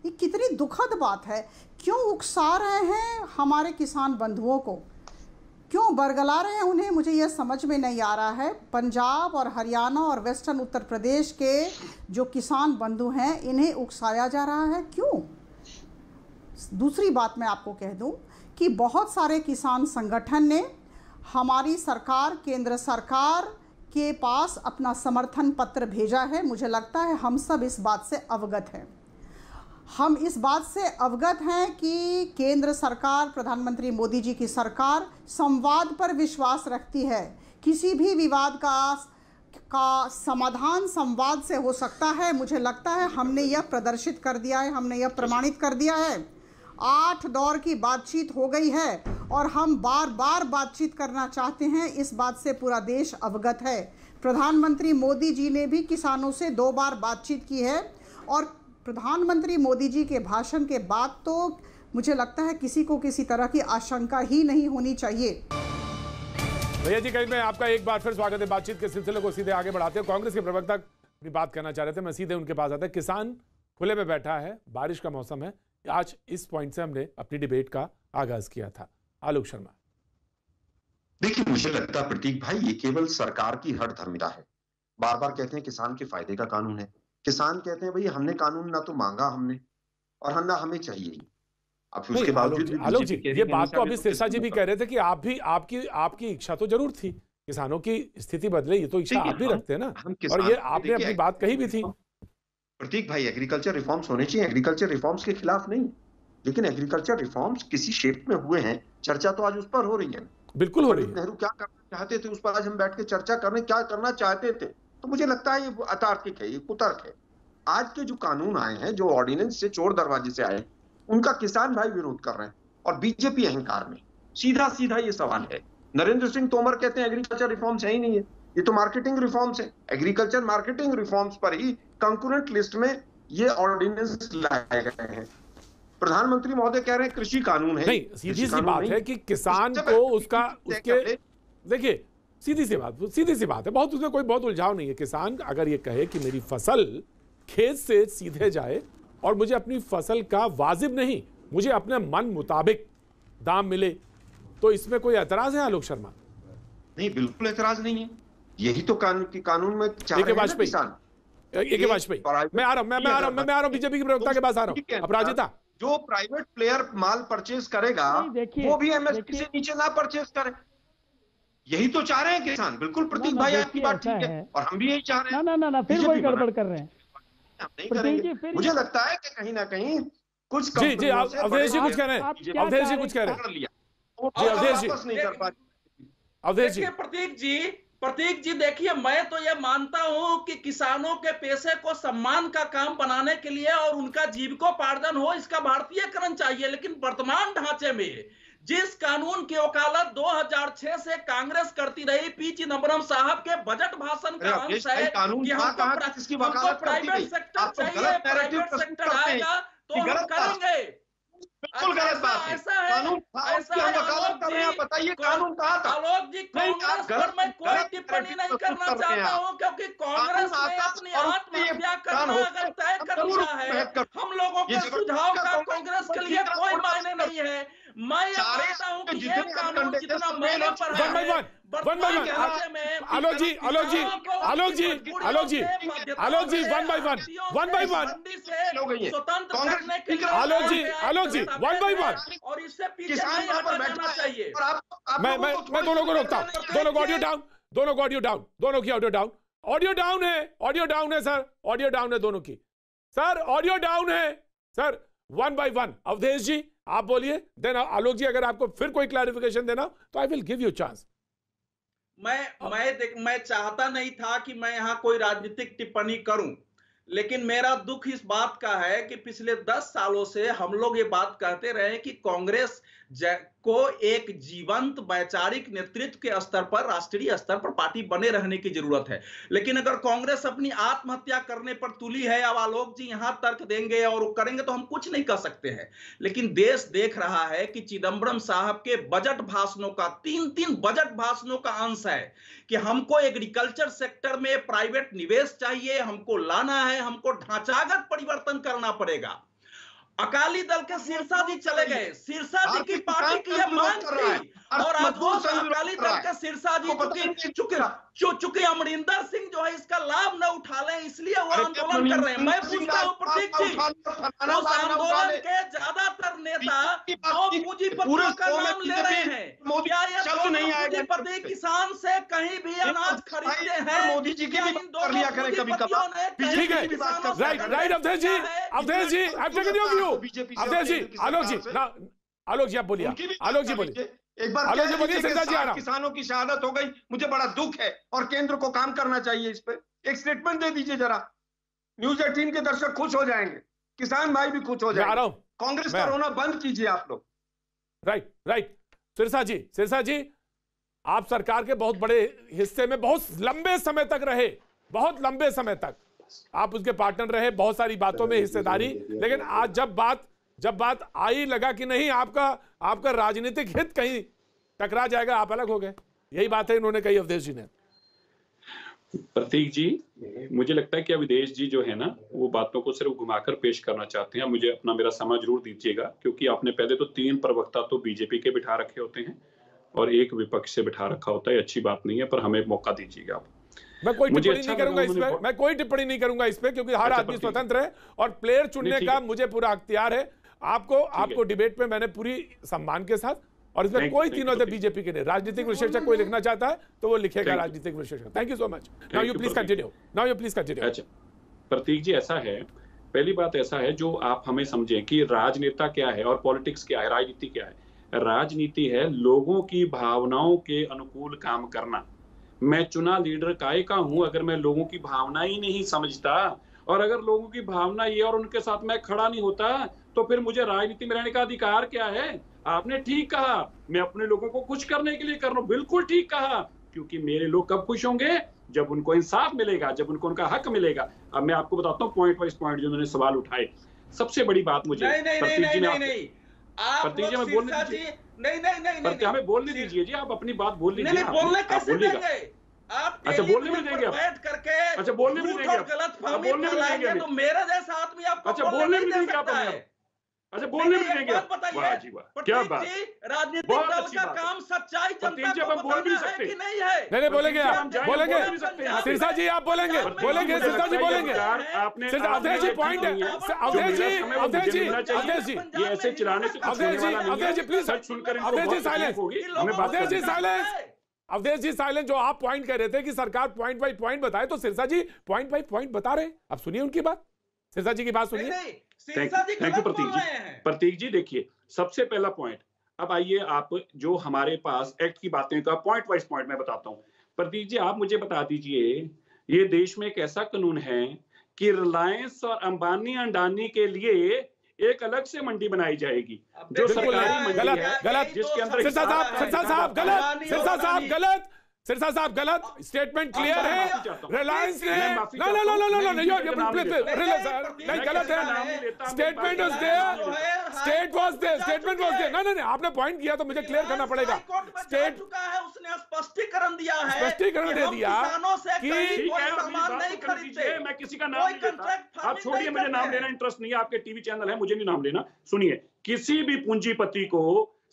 Speaker 5: ये कितनी दुखद बात है। क्यों उकसा रहे हैं हमारे किसान बंधुओं को, क्यों बरगला रहे हैं उन्हें, मुझे यह समझ में नहीं आ रहा है। पंजाब और हरियाणा और वेस्टर्न उत्तर प्रदेश के जो किसान बंधु हैं, इन्हें उकसाया जा रहा है, क्यों? दूसरी बात मैं आपको कह दूं कि बहुत सारे किसान संगठन ने हमारी सरकार, केंद्र सरकार के पास अपना समर्थन पत्र भेजा है। मुझे लगता है हम सब इस बात से अवगत हैं। हम इस बात से अवगत हैं कि केंद्र सरकार, प्रधानमंत्री मोदी जी की सरकार संवाद पर विश्वास रखती है। किसी भी विवाद का समाधान संवाद से हो सकता है। मुझे लगता है हमने यह प्रदर्शित कर दिया है, हमने यह प्रमाणित कर दिया है। 8 दौर की बातचीत हो गई है और हम बार बार बातचीत करना चाहते हैं। इस बात से पूरा देश अवगत है। प्रधानमंत्री मोदी जी ने भी किसानों से 2 बार बातचीत की है और प्रधानमंत्री मोदी जी के भाषण के बाद तो मुझे लगता है किसी को किसी तरह की आशंका ही नहीं होनी चाहिए।
Speaker 1: भैया जी, कहीं मैं आपका एक बार फिर स्वागत है। बातचीत के सिलसिले को सीधे आगे बढ़ाते हैं। कांग्रेस के प्रवक्ता अपनी बात करना चाह रहे थे, मैं सीधे उनके पास आता है। किसान खुले में बैठा है, बारिश का मौसम है। आज इस पॉइंट से हमने अपनी डिबेट का आगाज किया था। आलोक शर्मा,
Speaker 4: देखिए, मुझे लगता है प्रतीक भाई, ये केवल सरकार की हठधर्मिता है। बार बार कहते हैं किसान के फायदे का कानून है। किसान कहते हैं भाई हमने कानून ना तो मांगा हमने और ना हमें चाहिए। अब उसके बावजूद
Speaker 1: आलोक जी, ये बात तो अभी सिरसा जी भी कह रहे थे कि आप भी आपकी इच्छा तो जरूर थी किसानों की स्थिति बदले, ये तो इच्छा आप भी रखते हैं ना, और ये आपने अपनी बात कही भी थी।
Speaker 4: प्रतीक भाई, एग्रीकल्चर रिफॉर्म्स होने चाहिए, एग्रीकल्चर रिफॉर्म्स के खिलाफ नहीं, लेकिन एग्रीकल्चर रिफॉर्म्स किसी शेप में हुए हैं। चर्चा तो आज उस पर हो रही है,
Speaker 1: बिल्कुल हो रही है।
Speaker 4: नेहरू क्या करना चाहते थे उस पर आज हम बैठ के चर्चा करने क्या करना चाहते थे। तो मुझे लगता है ये अतार्किक है, ये कुतर्क है। आज के जो कानून आए हैं, जो ऑर्डिनेंस से चोर दरवाजे से आए, उनका किसान भाई विरोध कर रहे हैं और बीजेपी अहंकार में। सीधा सीधा ये सवाल है। नरेंद्र सिंह तोमर कहते हैं एग्रीकल्चर रिफॉर्म्स है ही नहीं है, ये तो मार्केटिंग रिफॉर्म्स है। एग्रीकल्चर मार्केटिंग रिफॉर्म्स पर ही कंकरेंट लिस्ट में ये ऑर्डिनेंस लाए गए हैं। प्रधानमंत्री महोदय कह रहे हैं कृषि कानून है।
Speaker 1: नहीं, सीधी सी बात है कि किसान को उसके देखिए, सीधी सी बात है, बहुत उसमें कोई बहुत उलझाव नहीं है। किसान अगर ये कहे कि मेरी फसल खेत से सीधे जाए और मुझे अपनी फसल का वाजिब नहीं, मुझे अपने मन मुताबिक दाम मिले, तो इसमें कोई एतराज है आलोक शर्मा?
Speaker 4: नहीं, बिल्कुल एतराज नहीं है। यही तो कानून में चाह रहे हैं ना किसान।
Speaker 1: वाजपेयी, मैं आ रहा हूं बीजेपी के प्रवक्ता के पास आ रहा हूं। अपराजिता,
Speaker 4: जो प्राइवेट प्लेयर माल परचेज करेगा वो भी एमएसपी से नीचे ना परचेज करे, यही तो चाह रहे हैं किसान। बिल्कुल प्रतीक भाई, आपकी बात ठीक है और हम भी यही चाह रहे हैं।
Speaker 3: ना फिर वही गड़बड़ कर रहे हैं,
Speaker 4: हम नहीं करेंगे। मुझे लगता है कि कहीं ना कहीं कुछ
Speaker 1: जी अवधेश जी कुछ कह रहे हैं, अवधेश जी कुछ कह रहे हैं, अवधेश जी
Speaker 4: नहीं कर पा रहे।
Speaker 1: अवधेश जी,
Speaker 6: प्रतीक जी देखिए, मैं तो ये मानता हूं कि किसानों के पेशे को सम्मान का काम बनाने के लिए और उनका जीविकोपार्जन हो, इसका भारतीयकरण चाहिए। लेकिन वर्तमान ढांचे में जिस कानून की वकालत 2006 से कांग्रेस करती रही, पी चिदम्बरम साहब के बजट भाषण का अंश है कि हमको प्राइवेट सेक्टर चाहिए, प्राइवेट सेक्टर आएगा तो हम करेंगे।
Speaker 4: बिल्कुल गलत बात है। कानून बताइए, कानून कहा था?
Speaker 6: आलोक जी, कांग्रेस पर मैं कोई टिप्पणी नहीं करना चाहता हूं, क्योंकि कांग्रेस ने अपनी आत्महत्या करना अगर तय कर लिया है, हम लोगों के सुझाव का कांग्रेस के लिए कोई मायने नहीं है। मैं ये मानता हूं कि ये कानून जितना मैंने पढ़ा है,
Speaker 1: आलोक जी, वन बाय वन,
Speaker 6: स्वतंत्र करने के लिए
Speaker 1: आलोक जी, वन बाय वन,
Speaker 6: और इससे पीछे नहीं हटना चाहिए।
Speaker 1: मैं दोनों को रोकता हूं, दोनों को ऑडियो डाउन, दोनों की ऑडियो डाउन, ऑडियो डाउन है सर, ऑडियो डाउन है दोनों की सर, ऑडियो डाउन है sir. One by one, Avdhesh ji आप बोलिए, देन आलोक जी अगर आपको फिर कोई क्लैरिफिकेशन देना तो आई विल गिव यू चांस।
Speaker 6: मैं चाहता नहीं था कि मैं यहां कोई राजनीतिक टिप्पणी करूं, लेकिन मेरा दुख इस बात का है कि पिछले 10 सालों से हम लोग ये बात कहते रहे कि कांग्रेस को एक जीवंत वैचारिक नेतृत्व के स्तर पर, राष्ट्रीय स्तर पर पार्टी बने रहने की जरूरत है। लेकिन अगर कांग्रेस अपनी आत्महत्या करने पर तुली है, अब आलोक जी यहां तर्क देंगे और करेंगे तो हम कुछ नहीं कर सकते हैं। लेकिन देश देख रहा है कि चिदम्बरम साहब के बजट भाषणों का, 3 बजट भाषणों का अंश है कि हमको एग्रीकल्चर सेक्टर में प्राइवेट निवेश चाहिए, हमको लाना है, हमको ढांचागत परिवर्तन करना पड़ेगा। अकाली दल के सिरसा जी चले गए, सिरसा जी की पार्टी की यह मांग थी, और आज वो अकाली दल के सिरसा जी चूंकि अमरिंदर सिंह जो है इसका लाभ न उठा ले, इसलिए वो आंदोलन कर रहे हैं। मैं पूछता हूं प्रतीक जी, उस आंदोलन के ज्यादातर नेता दो पूंजीपतियों का नाम ले रहे हैं, क्या ये पूंजीपति किसान से कहीं भी अनाज खरीदते हैं? मोदी जी की इन दोनों पूंजीपतियों ने
Speaker 1: ठीक है, right Avdhesh ji, I have taken your view. Avdhesh ji, Alok ji आप बोलिए, आलोक जी बोलिए,
Speaker 4: एक बार
Speaker 1: आलोक जी बोलिए। सिरसा जी आ रहा,
Speaker 4: किसानों की शहादत हो गई, मुझे बड़ा दुख है और केंद्र को काम करना चाहिए इस पे। एक स्टेटमेंट दे दीजिए जरा, न्यूज़ 18 के दर्शक खुश हो जाएंगे, किसान भाई भी खुश हो जाएंगे। कांग्रेस का रोना बंद कीजिए आप लोग।
Speaker 1: राइट सिरसा जी, आप सरकार के बहुत बड़े हिस्से में बहुत लंबे समय तक रहे, बहुत लंबे समय तक आप उसके पार्टनर रहे, बहुत सारी बातों में हिस्सेदारी, लेकिन आज जब बात आई लगा कि नहीं आपका राजनीतिक हित कहीं टकरा जाएगा, आप अलग हो गए। यही बात है इन्होंने कही अवधेश जी ने।
Speaker 2: प्रतीक जी, मुझे लगता है कि अवधेश जी जो है ना, वो बातों को सिर्फ घुमाकर पेश करना चाहते हैं। मुझे मेरा समय जरूर दीजिएगा, क्योंकि आपने पहले तो 3 प्रवक्ता तो बीजेपी के बिठा रखे होते हैं और एक विपक्ष से बिठा रखा होता है। अच्छी बात नहीं है, पर हमें मौका दीजिएगा आप।
Speaker 1: मैं कोई टिप्पणी नहीं करूंगा इस पे, मैं कोई टिप्पणी नहीं करूंगा इस पे, क्योंकि हर आदमी स्वतंत्र है और प्लेयर चुनने का मुझे पूरा अख्तियार है। आपको डिबेट में मैंने पूरी सम्मान के साथ, और इसमें कोई तीनों से बीजेपी के नहीं, राजनीतिक विश्लेषक कोई लिखना चाहता है तो वो लिखेगा राजनीतिक विश्लेषक। Thank you so much. Now you please continue.
Speaker 2: अच्छा प्रतीक जी, ऐसा है, पहली बात ऐसा है जो आप हमें समझें कि राजनेता क्या है और पॉलिटिक्स क्या है, राजनीति क्या है। राजनीति है लोगों की भावनाओं के अनुकूल काम करना। मैं चुना लीडर काय का हूं अगर मैं लोगों की भावना ही नहीं समझता, और अगर लोगों की भावना ये और उनके साथ मैं खड़ा नहीं होता, तो फिर मुझे राजनीति में रहने का अधिकार क्या है? आपने ठीक कहा, मैं अपने लोगों को खुश करने के लिए कर रहा हूं, बिल्कुल ठीक कहा, क्योंकि मेरे लोग कब खुश होंगे? जब उनको इंसाफ मिलेगा, जब उनको उनका हक मिलेगा। अब मैं आपको बताता हूँ पॉइंट वाइज पॉइंट जो उन्होंने सवाल उठाए। सबसे बड़ी बात मुझे
Speaker 6: नहीं,
Speaker 2: प्रतीक जी हमें बोलने दीजिए। नहीं, हमें बोलने दीजिए जी, आप अपनी बात बोल लीजिए।
Speaker 6: नहीं, बोलने कैसे देंगे आप?
Speaker 2: अच्छा, बोलने में देंगे
Speaker 6: बैठ करके
Speaker 2: अच्छा, बोलने में देंगे
Speaker 6: गलत फहमी फैलाएंगे तो मेरा जैसा आदमी आपको
Speaker 2: अच्छा, बोलने में देंगे आप? अच्छा, बोलने में देंगे?
Speaker 6: बताइए,
Speaker 2: क्या बात,
Speaker 6: राजनीतिक दल का काम सच्चाई जनता को बताना है कि नहीं है?
Speaker 1: नहीं बोलेंगे, आप बोलेंगे सिरसा जी, आप बोलेंगे सिरसा जी बोलेंगे। अवधेश जी पॉइंट है, अवधेश जी
Speaker 2: ये ऐसे चिल्लाने से
Speaker 1: अवधेश जी प्लीज,
Speaker 2: सुनकर
Speaker 1: अवधेश जी साइलेंस, अवधेश जी साइलेंस। जो आप पॉइंट कह रहे थे कि सरकार पॉइंट बाई पॉइंट बताए, तो सिरसा जी पॉइंट बाई पॉइंट बता रहे। अब सुनिए उनकी बात, सिरसा जी की बात सुनिए।
Speaker 2: थैंक यू प्रतीक जी। प्रतीक जी देखिए, सबसे पहला पॉइंट, अब आइए आप जो हमारे पास एक्ट की बातें, तो पॉइंट वाइज पॉइंट मैं बताता हूं। प्रतीक जी आप मुझे बता दीजिए, ये देश में एक ऐसा कानून है कि रिलायंस और अंबानी अडानी के लिए एक अलग से मंडी बनाई जाएगी जो सरकारी मंडी है,
Speaker 1: गलत,
Speaker 2: जिसके अंदर
Speaker 1: सिरसा साहब गलत, सिरसा साहब गलत, स्टेटमेंट क्लियर है। रिलायंस ने नहीं गलत है, statement was there, statement was there. नहीं आपने पॉइंट किया तो मुझे क्लियर करना पड़ेगा।
Speaker 6: स्टेट उसने स्पष्टीकरण दिया है,
Speaker 1: स्पष्टीकरण दे दिया
Speaker 6: कि सामान नहीं खरीदते।
Speaker 2: मैं किसी का नाम नहीं लेता, आप छोड़िए, मुझे नाम लेना इंटरेस्ट नहीं है, आपके टीवी चैनल है, मुझे नहीं नाम लेना। सुनिए, किसी भी पूंजीपति को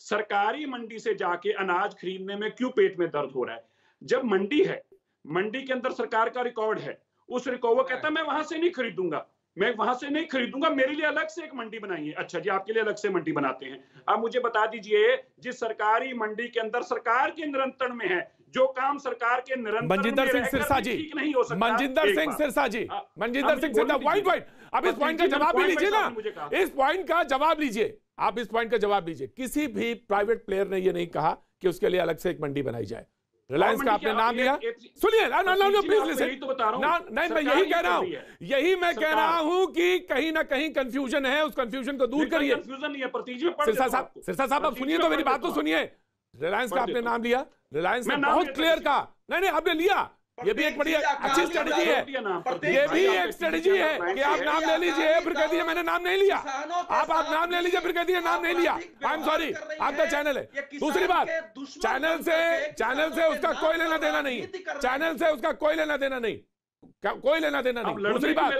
Speaker 2: सरकारी मंडी से जाके अनाज खरीदने में क्यों पेट में दर्द हो रहा है? जब मंडी है, मंडी के अंदर सरकार का रिकॉर्ड है, उस रिकॉर्ड वो कहता है मैं वहां से नहीं खरीदूंगा, मैं वहां से नहीं खरीदूंगा, मेरे लिए अलग से एक मंडी बनाइए। अच्छा जी, आपके लिए अलग से मंडी बनाते हैं। अब मुझे बता दीजिए, जिस सरकारी मंडी के अंदर सरकार के नियंत्रण में है, जो काम सरकार के निरंतर
Speaker 1: मनजिंदर सिंह सिरसा जी, मनजिंदर सिंह सिरसा जी, मनजिंदर सिंह सिरसा, वाइट अब इस पॉइंट का जवाब भी लीजिए ना, इस पॉइंट का जवाब लीजिए, आप इस पॉइंट का जवाब लीजिए। किसी भी प्राइवेट प्लेयर ने यह नहीं कहा कि उसके लिए अलग से एक मंडी बनाई जाए। रिलायंस का आपने नाम लिया, सुनिए प्लीज लिसन, नहीं मैं यही कह रहा हूं, यही मैं कह रहा हूं कि कहीं ना कहीं कंफ्यूजन है, उस कंफ्यूजन को दूर करिए। सिरसा साहब आप सुनिए तो, मेरी बात तो सुनिए। रिलायंस का आपने नाम लिया, रिलायंस ने बहुत क्लियर कहा, नहीं आपने लिया, ये भी एक बड़ी अच्छी स्ट्रेटजी है, ये भी एक स्ट्रेटजी है कि आप नाम ले लीजिए फिर कह दीजिए मैंने नाम नहीं लिया, आप नाम ले लीजिए फिर कह दीजिए नाम नहीं लिया। आई एम सॉरी, आपका चैनल है। दूसरी बात, चैनल से उसका कोई लेना देना नहीं, चैनल से उसका कोई लेना देना नहीं, कोई लेना देना नहीं। दूसरी बात,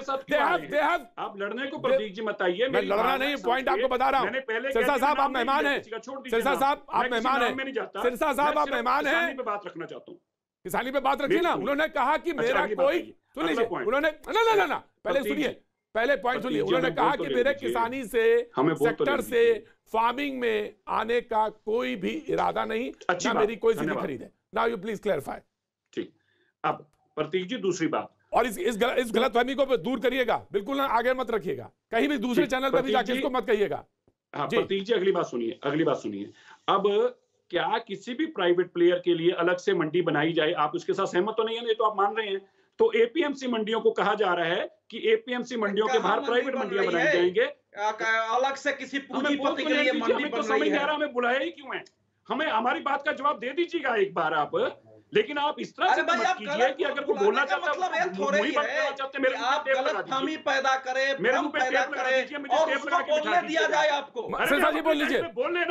Speaker 2: आप लड़ने को प्रतीक जी मत आइए,
Speaker 1: मैं लड़ना नहीं, पॉइंट आपको बता रहा हूँ। सिरसा साहब आप मेहमान हैं, सिरसा साहब आप मेहमान हैं, सिरसा साहब आप मेहमान हैं,
Speaker 2: बात रखना चाहता हूँ,
Speaker 1: किसानी पे बात रखिए ना। उन्होंने कहा कि मेरा कोई, सुन लीजिए, उन्होंने ना पहले सुनिए, पहले पॉइंट सुनिए। उन्होंने कहा कि मेरे किसानी से, सेक्टर से, फार्मिंग में आने का कोई भी इरादा नहीं, ना मेरी कोई सीधी खरीद है। Now you please clarify.
Speaker 2: ठीक, अब प्रतीक जी दूसरी बात,
Speaker 1: और इस गलतफहमी को दूर करिएगा, बिल्कुल ना आगे मत रखिएगा, कहीं भी दूसरे चैनल पर भी जाके इसको मत कहिएगा।
Speaker 2: हाँ प्रतीक जी, अगली बात सुनिए। अब क्या किसी भी प्राइवेट प्लेयर के लिए अलग से मंडी बनाई जाए, आप उसके साथ सहमत तो नहीं है? नहीं तो आप मान रहे हैं। तो एपीएमसी मंडियों को कहा जा रहा है कि एपीएमसी मंडियों के बाहर प्राइवेट मंडियां बनाई जाएंगे,
Speaker 6: अलग से किसी पूंजीपति के लिए मंडी बन रही है।
Speaker 2: हमें बुलाया ही क्यों है? हमें हमारी बात का जवाब दे दीजिएगा एक बार आप, लेकिन आप इस तरह से मत कीजिए कि अगर कोई बोलना चाहता है,
Speaker 6: मेरे आप गलतफहमी पैदा करें, भ्रम पैदा करें और उसको बोलने दिया जाए आपको।
Speaker 1: सिरसा जी बोल लीजिए,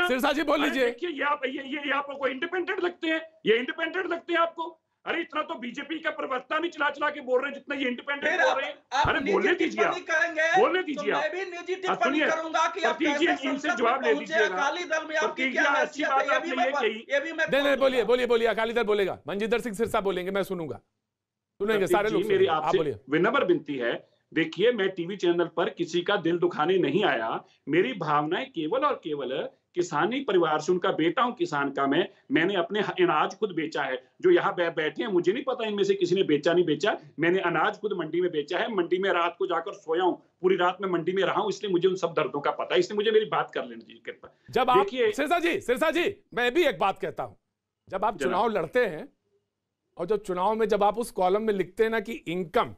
Speaker 1: सिरसा जी बोल लीजिए।
Speaker 2: ये आपको इंडिपेंडेंट लगते हैं, ये इंडिपेंडेंट लगते हैं आपको? अरे इतना तो बीजेपी का प्रवक्ता नहीं चला के बोल रहे हैं जितना ये इंडिपेंडेंट बोल रहे हैं। अरे बोलने दीजिए, बोलने दीजिए।
Speaker 6: मैं भी निजी टिप्पणी करूंगा कि आप कैसे
Speaker 2: इनसे जवाब ले लीजिए।
Speaker 6: अकाली दल में आपकी क्या हैसियत है, ये भी मैं
Speaker 1: नहीं, बोलिए अकाली दल बोलेगा, मनजिंदर सिंह सिरसा बोलेंगे, मैं सुनूंगा, सुनेंगे सारे लोग।
Speaker 2: मेरी आपसे विनम्र विनती है, देखिए मैं टीवी चैनल पर किसी का दिल दुखाने नहीं आया, मेरी भावनाएं केवल और केवल किसानी परिवार से, उनका बेटा हूं किसान का मैंने अपने अनाज खुद बेचा है। जो यहाँ बैठे हैं, मुझे नहीं पता इनमें से किसी ने बेचा नहीं बेचा, मैंने अनाज खुद मंडी में बेचा है। मंडी में रात को जाकर सोया हूं, पूरी रात में मंडी में रहा हूं, इसलिए मुझे उन सब दर्दों का पता है। इसलिए मुझे मेरी बात कर लेनी चाहिए कृपया।
Speaker 1: जब आप सिरसा जी मैं भी एक बात कहता हूं, जब आप चुनाव लड़ते हैं और जब चुनाव में जब आप उस कॉलम में लिखते हैं ना कि इनकम,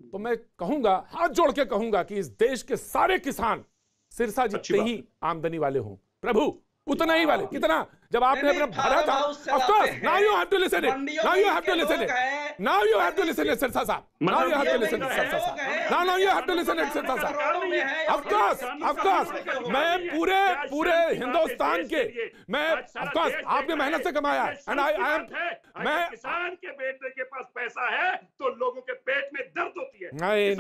Speaker 1: तो मैं कहूंगा, हाथ जोड़ के कहूंगा कि इस देश के सारे किसान सिरसा जितने ही आमदनी वाले हों, प्रभु उतना ही वाले। कितना जब आपने अपना भरा था, of course now you have to listen it, now you have to listen it, now you have to listen it Sirsa sahab, now you have to listen it Sirsa sahab, now you have to listen it Sirsa sahab. Of course मैं पूरे हिंदुस्तान के, मैं ऑफ कोर्स आपने मेहनत से कमाया है, एंड आई एम, मैं
Speaker 2: किसान के बेटे के पास पैसा है तो लोगों के पेट में दर्द होती है।
Speaker 1: नहीं,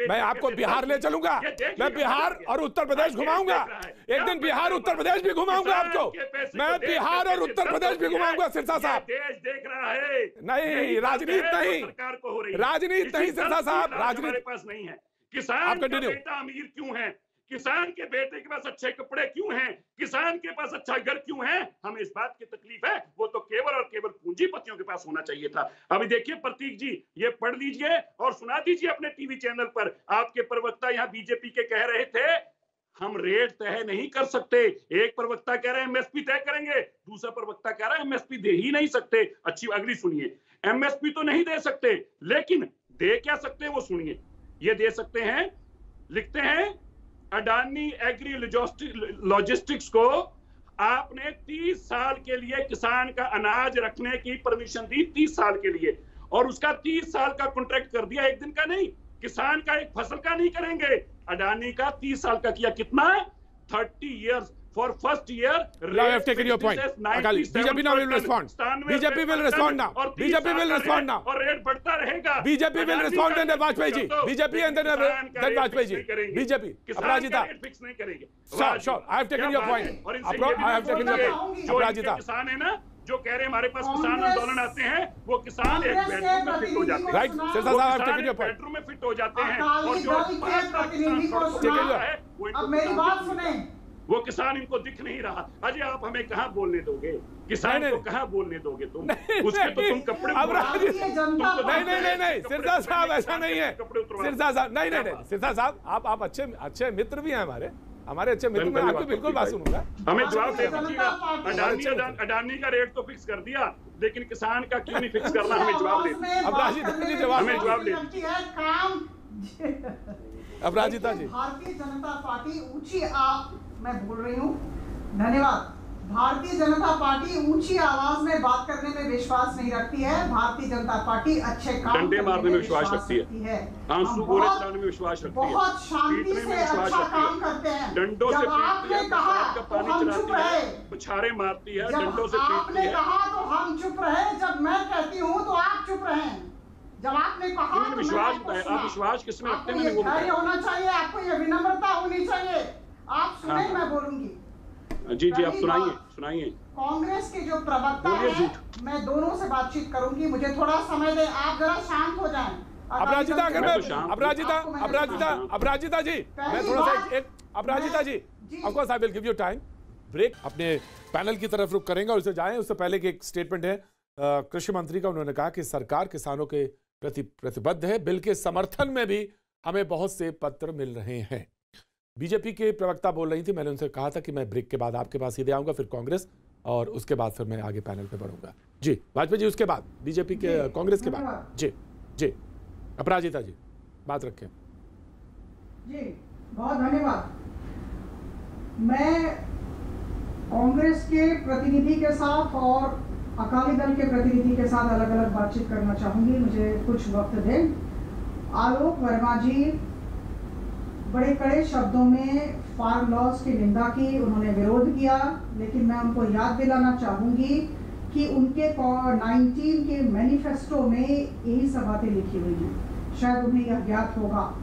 Speaker 1: मैं आपको बिहार ले चलूंगा, मैं बिहार और उत्तर प्रदेश घुमाऊंगा, एक दिन बिहार उत्तर प्रदेश भी घुमाऊंगा आपको, मैं बिहार और उत्तर प्रदेश भी घुमाऊंगा सिरसा साहब।
Speaker 2: देश देख रहा है,
Speaker 1: नहीं राजनीति नहीं,
Speaker 2: सरकार को हो रही है
Speaker 1: राजनीति नहीं सिरसा साहब, राजनीति
Speaker 2: हमारे पास नहीं है। किसान का बेटा अमीर क्यों है, किसान के बेटे के पास अच्छे कपड़े क्यों हैं, किसान के पास अच्छा घर क्यों है, हमें इस बात की तकलीफ है, वो तो केवल और केवल पूंजीपतियों के पास होना चाहिए था। अभी देखिए प्रतीक जी, ये पढ़ लीजिए और सुना दीजिए अपने टीवी चैनल पर, आपके प्रवक्ता यहाँ बीजेपी के कह रहे थे हम रेट तय नहीं कर सकते। एक प्रवक्ता कह रहे हैं एमएसपी तय करेंगे, दूसरा प्रवक्ता कह रहा है एमएसपी दे ही नहीं सकते। अच्छी अगली सुनिए, एमएसपी तो नहीं दे सकते लेकिन दे क्या सकते हैं वो सुनिए। ये दे सकते हैं, लिखते हैं अडानी एग्री लॉजिस्टिक्स को आपने 30 साल के लिए किसान का अनाज रखने की परमिशन दी, 30 साल के लिए, और उसका 30 साल का कॉन्ट्रैक्ट कर दिया, एक दिन का नहीं, किसान का एक फसल का नहीं करेंगे। अडानी का 30 साल का किया, कितना 30 years for first year.
Speaker 1: Now I have taken your point. BJP now will respond. BJP will respond now. BJP will respond now.
Speaker 2: और रेट बढ़ता रहेगा।
Speaker 1: BJP will respond and then Vajpayee ji. BJP and then Vajpayee ji. BJP. Aparajita.
Speaker 2: Fix नहीं करेंगे।
Speaker 1: Sure. I have taken your point. I have taken your point. अपराजिता.
Speaker 2: किसान है ना जो कह रहे हमारे पास किसान आंदोलन आते हैं, वो किसान एक बेडरूम में फिट हो जाते हैं।
Speaker 1: राइट सिरसा साहब, आई have taken your point.
Speaker 2: Bedroom में फिट हो जाते हैं और जो 5 लाख किसान है
Speaker 5: अब मेरी बात सुने,
Speaker 2: वो किसान इनको दिख नहीं रहा। अजय आप हमें कहाँ बोलने दोगे, किसान को कहाँ बोलने दोगे तुम, उसके तो तुम कपड़े
Speaker 1: नहीं सिरसा साहब ऐसा नहीं है, सिरसा साहब नहीं सिरसा साहब आप अच्छे मित्र भी हैं हमारे अच्छे मित्र, मैं आपकी बिल्कुल बात सुनूंगा।
Speaker 2: हमें जवाब दे दीजिएगा, अडानी का रेट तो फिक्स कर दिया लेकिन किसान का क्यों नहीं फिक्स करना, हमें जवाब दे।
Speaker 1: अपराजिता जी
Speaker 2: हमें जवाब दे।
Speaker 1: अपराजिता जी,
Speaker 5: भारतीय जनता पार्टी ऊंची मैं बोल रही हूँ, धन्यवाद। भारतीय जनता पार्टी ऊंची आवाज में बात करने में विश्वास नहीं रखती है। भारतीय जनता पार्टी अच्छे काम
Speaker 2: डंडे मारने में विश्वास रखती है, आंसू गोले चलाने में विश्वास रखती है,
Speaker 5: बहुत शांति से अच्छा काम करते हैं।
Speaker 2: डंडों से
Speaker 5: आपने कहा
Speaker 2: का पानी चलाती है, छारे मारती है, डंडों से पीटती है।
Speaker 5: कहा तो हम चुप रहे, जब मैं कहती हूँ तो आप चुप रहे। जब आपने कहा तो
Speaker 2: विश्वास आप विश्वास किसमें रखते हैं,
Speaker 5: वो होना चाहिए, आपको ये विनम्रता होनी चाहिए। आप सुने, मैं बोलूंगी।
Speaker 2: जी आप सुनाइए।
Speaker 5: कांग्रेस के जो प्रवक्ता हैं, मैं दोनों से बातचीत करूंगी, मुझे थोड़ा समय दें, आप जरा शांत हो जाएं।
Speaker 1: अपराजिता जी, मैं थोड़ा सा Aparajita ji, of course I will give you time break. अपने पैनल की तरफ रुख करेंगे और उससे जाएं, उससे पहले कि एक स्टेटमेंट है कृषि मंत्री का। उन्होंने कहा कि सरकार किसानों के प्रति प्रतिबद्ध है, बिल के समर्थन में भी हमें बहुत से पत्र मिल रहे हैं। बीजेपी के प्रवक्ता बोल रही थी, मैंने उनसे कहा था कि मैं ब्रेक के बाद आपके पास सीधे आऊंगा, फिर कांग्रेस और उसके बाद फिर मैं आगे पैनल पे बढ़ूंगा। जी वाजपेयी जी, उसके बाद बीजेपी के कांग्रेस के बाद। जी अपराजिता जी बात रखें।
Speaker 5: जी बहुत धन्यवाद। मैं कांग्रेस के प्रतिनिधि के साथ और अकाली दल के प्रतिनिधि के साथ अलग अलग बातचीत करना चाहूंगी, मुझे कुछ वक्त दें। आलोक वर्मा जी बड़े कड़े शब्दों में फार्म लॉज की निंदा की, उन्होंने विरोध किया, लेकिन मैं उनको याद दिलाना चाहूंगी कि उनके 19 के मैनिफेस्टो में यही सब बातें लिखी हुई हैं। शायद उन्हें यह ज्ञात होगा।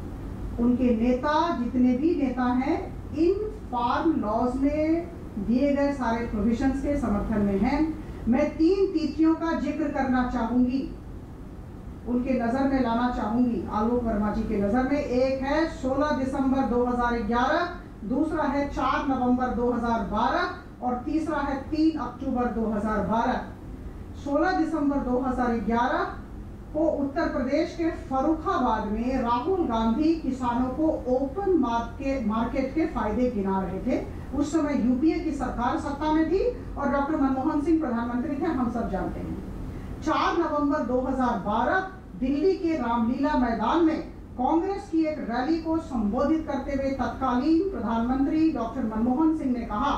Speaker 5: उनके नेता, जितने भी नेता हैं, इन फार्म लॉज में दिए गए सारे प्रोविजंस के समर्थन में हैं। मैं 3 तिथियों का जिक्र करना चाहूंगी, उनके नजर में लाना चाहूंगी, आलोक वर्मा जी के नजर में। एक है 16 दिसंबर 2011, दूसरा है 4 नवंबर 2012 और तीसरा है 3 अक्टूबर 2012। 16 दिसंबर 2011 को उत्तर प्रदेश के फर्रुखाबाद में राहुल गांधी किसानों को ओपन मार्केट के फायदे गिना रहे थे। उस समय यूपीए की सरकार सत्ता में थी और डॉक्टर मनमोहन सिंह प्रधानमंत्री थे, हम सब जानते हैं। 4 नवंबर 2012 दिल्ली के रामलीला मैदान में कांग्रेस की एक रैली को संबोधित करते हुए तत्कालीन प्रधानमंत्री डॉक्टर मनमोहन सिंह ने कहा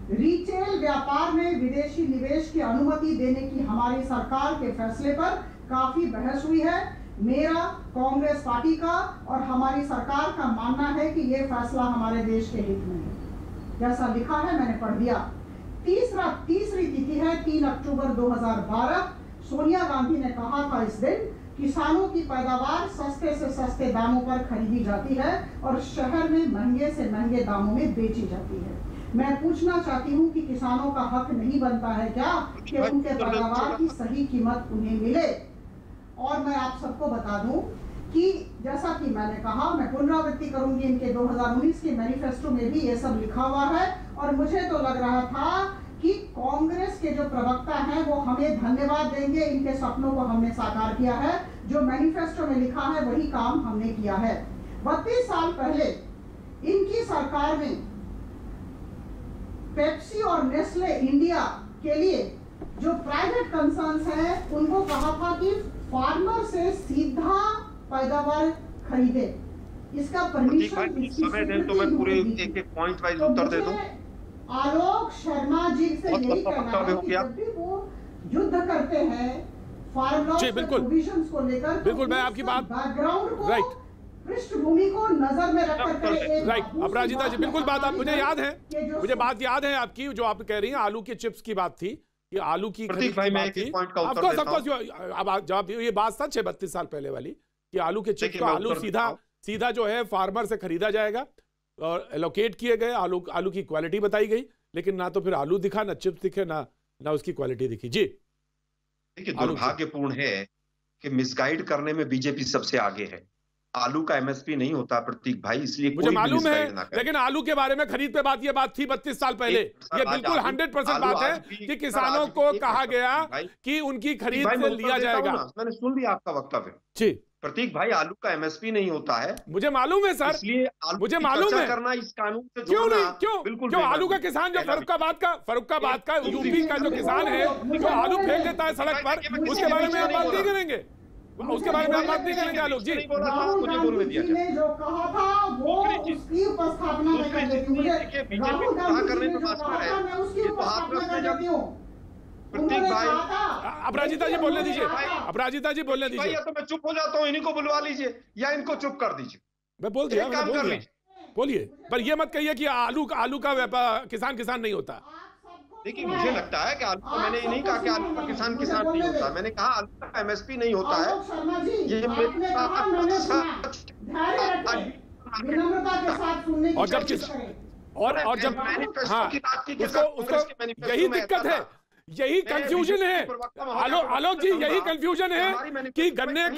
Speaker 5: रिटेल व्यापार में विदेशी निवेश की अनुमति देने की हमारी सरकार के फैसले पर काफी बहस हुई है। मेरा, कांग्रेस पार्टी का और हमारी सरकार का मानना है कि यह फैसला हमारे देश के हित में है। जैसा लिखा है मैंने पढ़ दिया। तीसरी तिथि है 3 अक्टूबर 2012। सोनिया गांधी ने कहा था इस दिन किसानों की पैदावार सस्ते से सस्ते दामों पर खरीदी जाती है और शहर में महंगे से महंगे दामों में बेची जाती है। मैं पूछना चाहती हूं कि किसानों का हक नहीं बनता है क्या कि उनके पैदावार की सही कीमत उन्हें मिले। और मैं आप सबको बता दूं कि जैसा कि मैंने कहा, मैं पुनरावृत्ति करूंगी, इनके 2019 के मैनिफेस्टो में भी ये सब लिखा हुआ है। और मुझे तो लग रहा था कि कांग्रेस के जो प्रवक्ता हैं वो हमें धन्यवाद देंगे, इनके सपनों को हमने साकार किया है। जो मैनिफेस्टो में लिखा है वही काम हमने किया है। 32 साल पहले इनकी सरकार में पेप्सी और नेस्ले इंडिया के लिए जो प्राइवेट कंसर्न्स हैं उनको कहा था कि फार्मर से सीधा पैदावार खरीदे। इसका परमिशन
Speaker 4: समय दें तो मैं पूरे एक पॉइंट वाइज उत्तर दे दूं।
Speaker 5: आलोक शर्मा जी से यही कहना है कि जब भी वो युद्ध करते हैं फार्मर्स के प्रोविजंस को लेकर,
Speaker 1: बिल्कुल मैं आपकी बात
Speaker 5: बैकग्राउंड को, पृष्ठभूमि को नजर में रखकर
Speaker 1: राइट। अपराजिता जी बिल्कुल बात, आप मुझे याद है, मुझे बात याद है आपकी, जो आप कह रही हैं आलू के चिप्स की बात थी, कि आलू की खरीद की बात थी। अब जब ये बात सच है 32 साल पहले वाली, कि आलू के चिप्स का आलू सीधा जो है फार्मर से खरीदा जाएगा और एलोकेट किए गए। आलू की क्वालिटी बताई गई, लेकिन ना तो फिर आलू दिखा, ना चिप्स दिखे, ना उसकी क्वालिटी दिखी। जी
Speaker 4: देखिए, दुर्भाग्यपूर्ण है कि मिसगाइड करने में बीजेपी सबसे आगे है। आलू का एमएसपी नहीं होता प्रतीक भाई, इसलिए
Speaker 1: मुझे मालूम है, लेकिन आलू के बारे में खरीद पे बात, ये बात थी 32 साल पहले। ये बिल्कुल 100% बात है कि किसानों को कहा गया कि उनकी खरीद से लिया जाएगा।
Speaker 4: मैंने सुन लिया आपका वक्तव्य
Speaker 1: जी
Speaker 4: प्रतीक भाई, आलू का एमएसपी नहीं होता है।
Speaker 1: मुझे मालूम है सर,
Speaker 4: इसलिए
Speaker 1: मुझे मालूम है
Speaker 4: करना इस कानून से
Speaker 1: क्यों नहीं, क्यों आलू का किसान जो फर्रुखाबाद का यूपी का जो किसान है जो आलू फेंक देता है सड़क पर, उसके बारे में आप बात नहीं करेंगे, उसके बारे में आप बात नहीं करेंगे। आलोक जी
Speaker 5: राहुल गांधी जी ने जो कहा था वो उसकी उपस्थापना मैं कर देती हूँ। राहुल गांधी जी ने जो कहा था मैं उसकी उपस्थापना कर देती हूँ।
Speaker 1: अपराजिता जी बोलने दीजिए, अपराजिता जी बोलने दीजिए।
Speaker 4: या तो मैं चुप हो जाता हूँ, इन्हीं को बुलवा लीजिए या इनको चुप कर दीजिए।
Speaker 1: मैं बोल दिया, बोलिए, पर ये मत कहिए कि आलू का व्यापार किसान नहीं होता।
Speaker 4: देखिए, मुझे लगता है कि आलू का, मैंने ये नहीं कहा कि आलू का किसान नहीं होता, मैने कहा आलू का एमएसपी नहीं होता है। ये
Speaker 1: और जब हाँ, उसको यही दिक्कत है, यही कंफ्यूजन है आलोक जी, यही कंफ्यूजन है कि गन्ने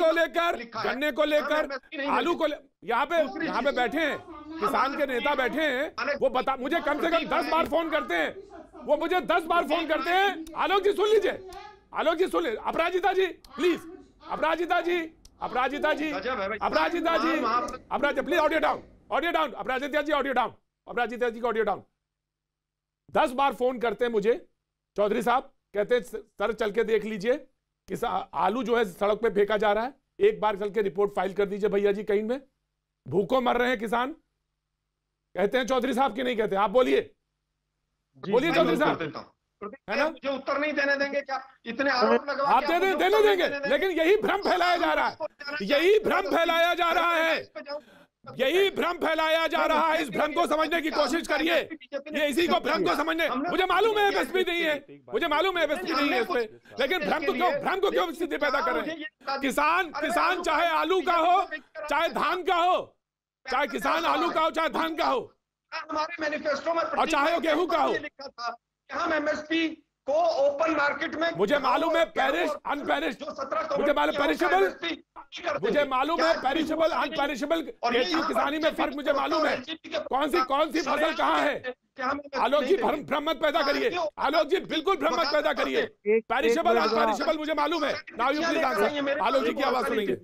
Speaker 1: को लेकर आलू को यहाँ पे बैठे हैं किसान के नेता बैठे हैं, वो बता मुझे कम से कम 10 बार फोन करते हैं, वो मुझे 10 बार फोन करते हैं। आलोक जी सुन लीजिए, आलोक जी सुन लीजिए। Aparajita ji please, Aparajita ji please audio down, Aparajita ji audio down, Aparajita ji का ऑडियो डाउन। 10 बार फोन करते हैं मुझे चौधरी साहब, कहते सर चल के देख लीजिए कि आलू जो है सड़क पे फेंका जा रहा है, एक बार चल के रिपोर्ट फाइल कर दीजिए भैया जी, कहीं में भूखों मर रहे हैं किसान। कहते हैं चौधरी साहब की नहीं कहते, आप बोलिए चौधरी साहब, है ना?
Speaker 4: मुझे उत्तर नहीं देने देंगे क्या? इतने आरोप लगा
Speaker 1: आप देने देंगे, लेकिन यही भ्रम फैलाया जा रहा है, यही भ्रम फैलाया जा रहा है, यही भ्रम फैलाया जा रहा है। इस भ्रम को समझने की कोशिश करिए, ये इसी को भ्रम को समझने, मुझे मालूम है एमएसपी नहीं है, मुझे मालूम है एमएसपी नहीं है इस पे, लेकिन भ्रम को क्यों स्थिति पैदा कर रहे हैं? किसान चाहे आलू का हो चाहे धान का हो, चाहे किसान आलू का हो चाहे धान का हो,
Speaker 4: हमारे मैनिफेस्टो में
Speaker 1: और चाहे वो गेहूं का हो,
Speaker 4: हम एमएसपी को ओपन मार्केट में,
Speaker 1: मुझे मालूम है पेरिश अनपेरिश, मुझे मालूम पेरिशेबल, मुझे मालूम है पेरिशेबल अनपेरिशेबल किसानी में फर्क मुझे मालूम है, कौन सी फसल कहाँ है। आलोक जी भ्रम मत पैदा करिए, आलोक जी बिल्कुल भ्रम मत पैदा करिए, पेरिशेबल अनपेरिशेबल मुझे मालूम है। Now you please answer. Alok ji की आवाज सुनेंगे,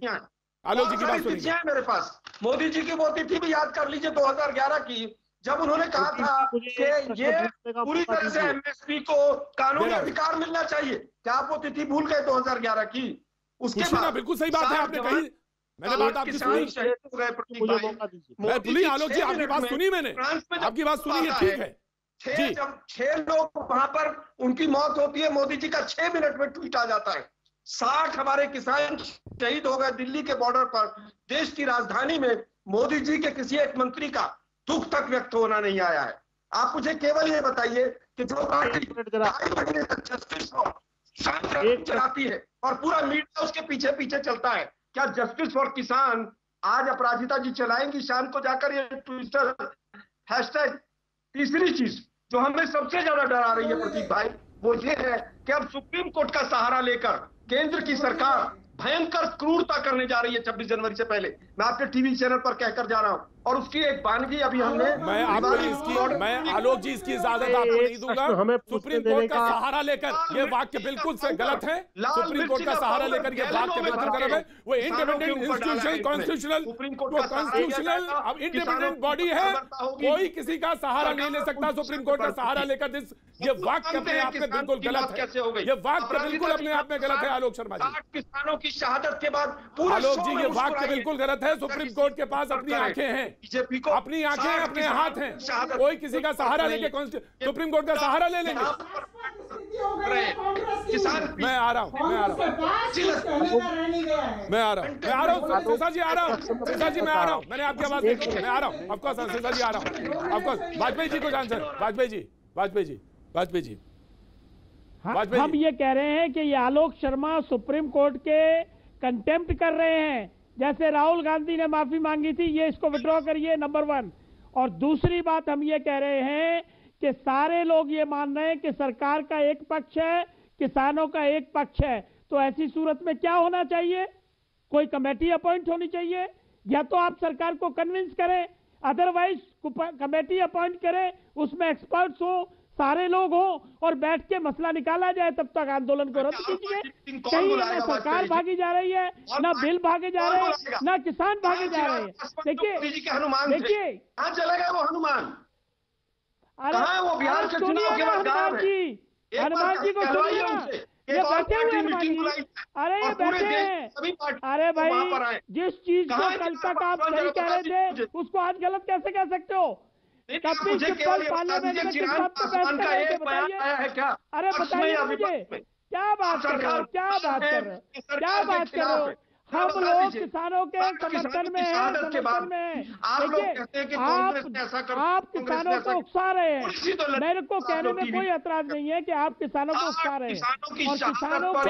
Speaker 1: आलोक जी की बात सुनेंगे।
Speaker 4: मेरे पास मोदी जी की वो तिथि भी याद कर लीजिए 2011 की, जब उन्होंने कहा था कि ये पूरी तरह से एमएसपी को कानूनी अधिकार मिलना चाहिए। क्या आप वो तिथि भूल गए 2011 की? उसके बाद
Speaker 1: बिल्कुल सही बात है आपने कही, मैंने बात आपकी सुनी, मैं आलोक जी आपकी बात सुनी, मैंने आपकी बात सुनी है, ठीक है,
Speaker 4: जब 6 लोग वहां पर उनकी मौत होती है, मोदी जी का 6 मिनट में ट्वीट आ जाता है। 60 हमारे किसान शहीद हो गए दिल्ली के बॉर्डर पर। देश की राजधानी में मोदी जी के किसी एक मंत्री का दुख तक व्यक्त होना नहीं आया है। आप मुझे केवल ये बताइए कि जो पार्टी 2.5 महीने तक जस्टिस फॉर किसान चलाती है और पूरा मीडिया उसके पीछे पीछे चलता है, क्या जस्टिस फॉर किसान आज अपराजिता जी चलाएंगी शाम को जाकर ये ट्विटर हैशटैग? तीसरी चीज जो हमें सबसे ज्यादा डरा रही है प्रतीक भाई, वो ये है कि अब सुप्रीम कोर्ट का सहारा लेकर केंद्र की सरकार भयंकर क्रूरता करने जा रही है 26 जनवरी से पहले। मैं आपके टीवी चैनल पर कहकर जा रहा हूं, और उसकी एक वानगी अभी हमने
Speaker 1: मैं आलोक जी इसकी इजाजत आपको नहीं दूंगा। सुप्रीम कोर्ट का सहारा लेकर ये वाक्य बिल्कुल से गलत है। सुप्रीम कोर्ट का सहारा लेकर ये वाक्य बिल्कुल गलत है। वो इंडिपेंडेंट इंस्टीट्यूशन कॉन्स्टिट्यूशनल अब इंडिपेंडेंट बॉडी है, कोई किसी का सहारा नहीं ले सकता सुप्रीम कोर्ट का सहारा लेकर। ये वाक्य अपने आप में बिल्कुल गलत है। ये वाक्य बिल्कुल अपने आप में गलत है आलोक शर्मा जी।
Speaker 4: किसानों की शहादत के बाद
Speaker 1: आलोक जी ये वाक्य बिल्कुल गलत है। सुप्रीम कोर्ट के पास अपनी आंखें हैं,
Speaker 4: बीजेपी को
Speaker 1: अपनी आंखें अपने हाथ हैं, कोई किसी का सहारा लेके सुप्रीम कोर्ट का सहारा ले लेंगे। मैं आ रहा हूँ सिरसा जी आ रहा हूँ सिरसा जी मैं आ रहा हूँ। मैंने आपकी आवाज देखी, मैं आ रहा हूँ ऑफकोर्स सिरसा जी आ रहा हूँ ऑफकोर्स। वाजपेयी जी को आंसर, वाजपेयी जी
Speaker 3: हम ये कह रहे हैं कि ये आलोक शर्मा सुप्रीम कोर्ट के कंटेम्प्ट कर रहे हैं। जैसे राहुल गांधी ने माफी मांगी थी, ये इसको विड्रॉ करिए, नंबर 1। और दूसरी बात हम ये कह रहे हैं कि सारे लोग ये मान रहे हैं कि सरकार का एक पक्ष है, किसानों का एक पक्ष है। तो ऐसी सूरत में क्या होना चाहिए? कोई कमेटी अपॉइंट होनी चाहिए, या तो आप सरकार को कन्विंस करें, अदरवाइज कमेटी अपॉइंट करें, उसमें एक्सपर्ट्स हो, सारे लोग हो, और बैठ के मसला निकाला जाए। तब तक आंदोलन को रद्द कीजिए। कहीं ना सरकार भागी जा रही है, ना बिल भागे जा रहे हैं, ना किसान भागे जा रहे हैं। देखिए
Speaker 4: कहाँ चलेगा वो हनुमान?
Speaker 3: अरे
Speaker 4: वो बिहार के चुनाव के बाद
Speaker 3: हनुमान जी को सुनिए, ये बैठे हुए हनुमान जी। अरे ये बैठे हैं। अरे भाई जिस चीज को कल तक आप सही कह रहे थे उसको आज गलत कैसे कह सकते हो? कपिल सिब्बल पार्लियामेंट में किस बात पे बहस कर रहे थे बताइए? अरे बताइए मुझे, क्या बात कर रहे हो? हम लोग किसानों के समर्थन में हैं, समर्थन में। देखिए आप किसानों को उकसा रहे हैं, मेरे को कहने में कोई एतराज नहीं है कि आप किसानों को उकसा रहे हैं, और किसानों को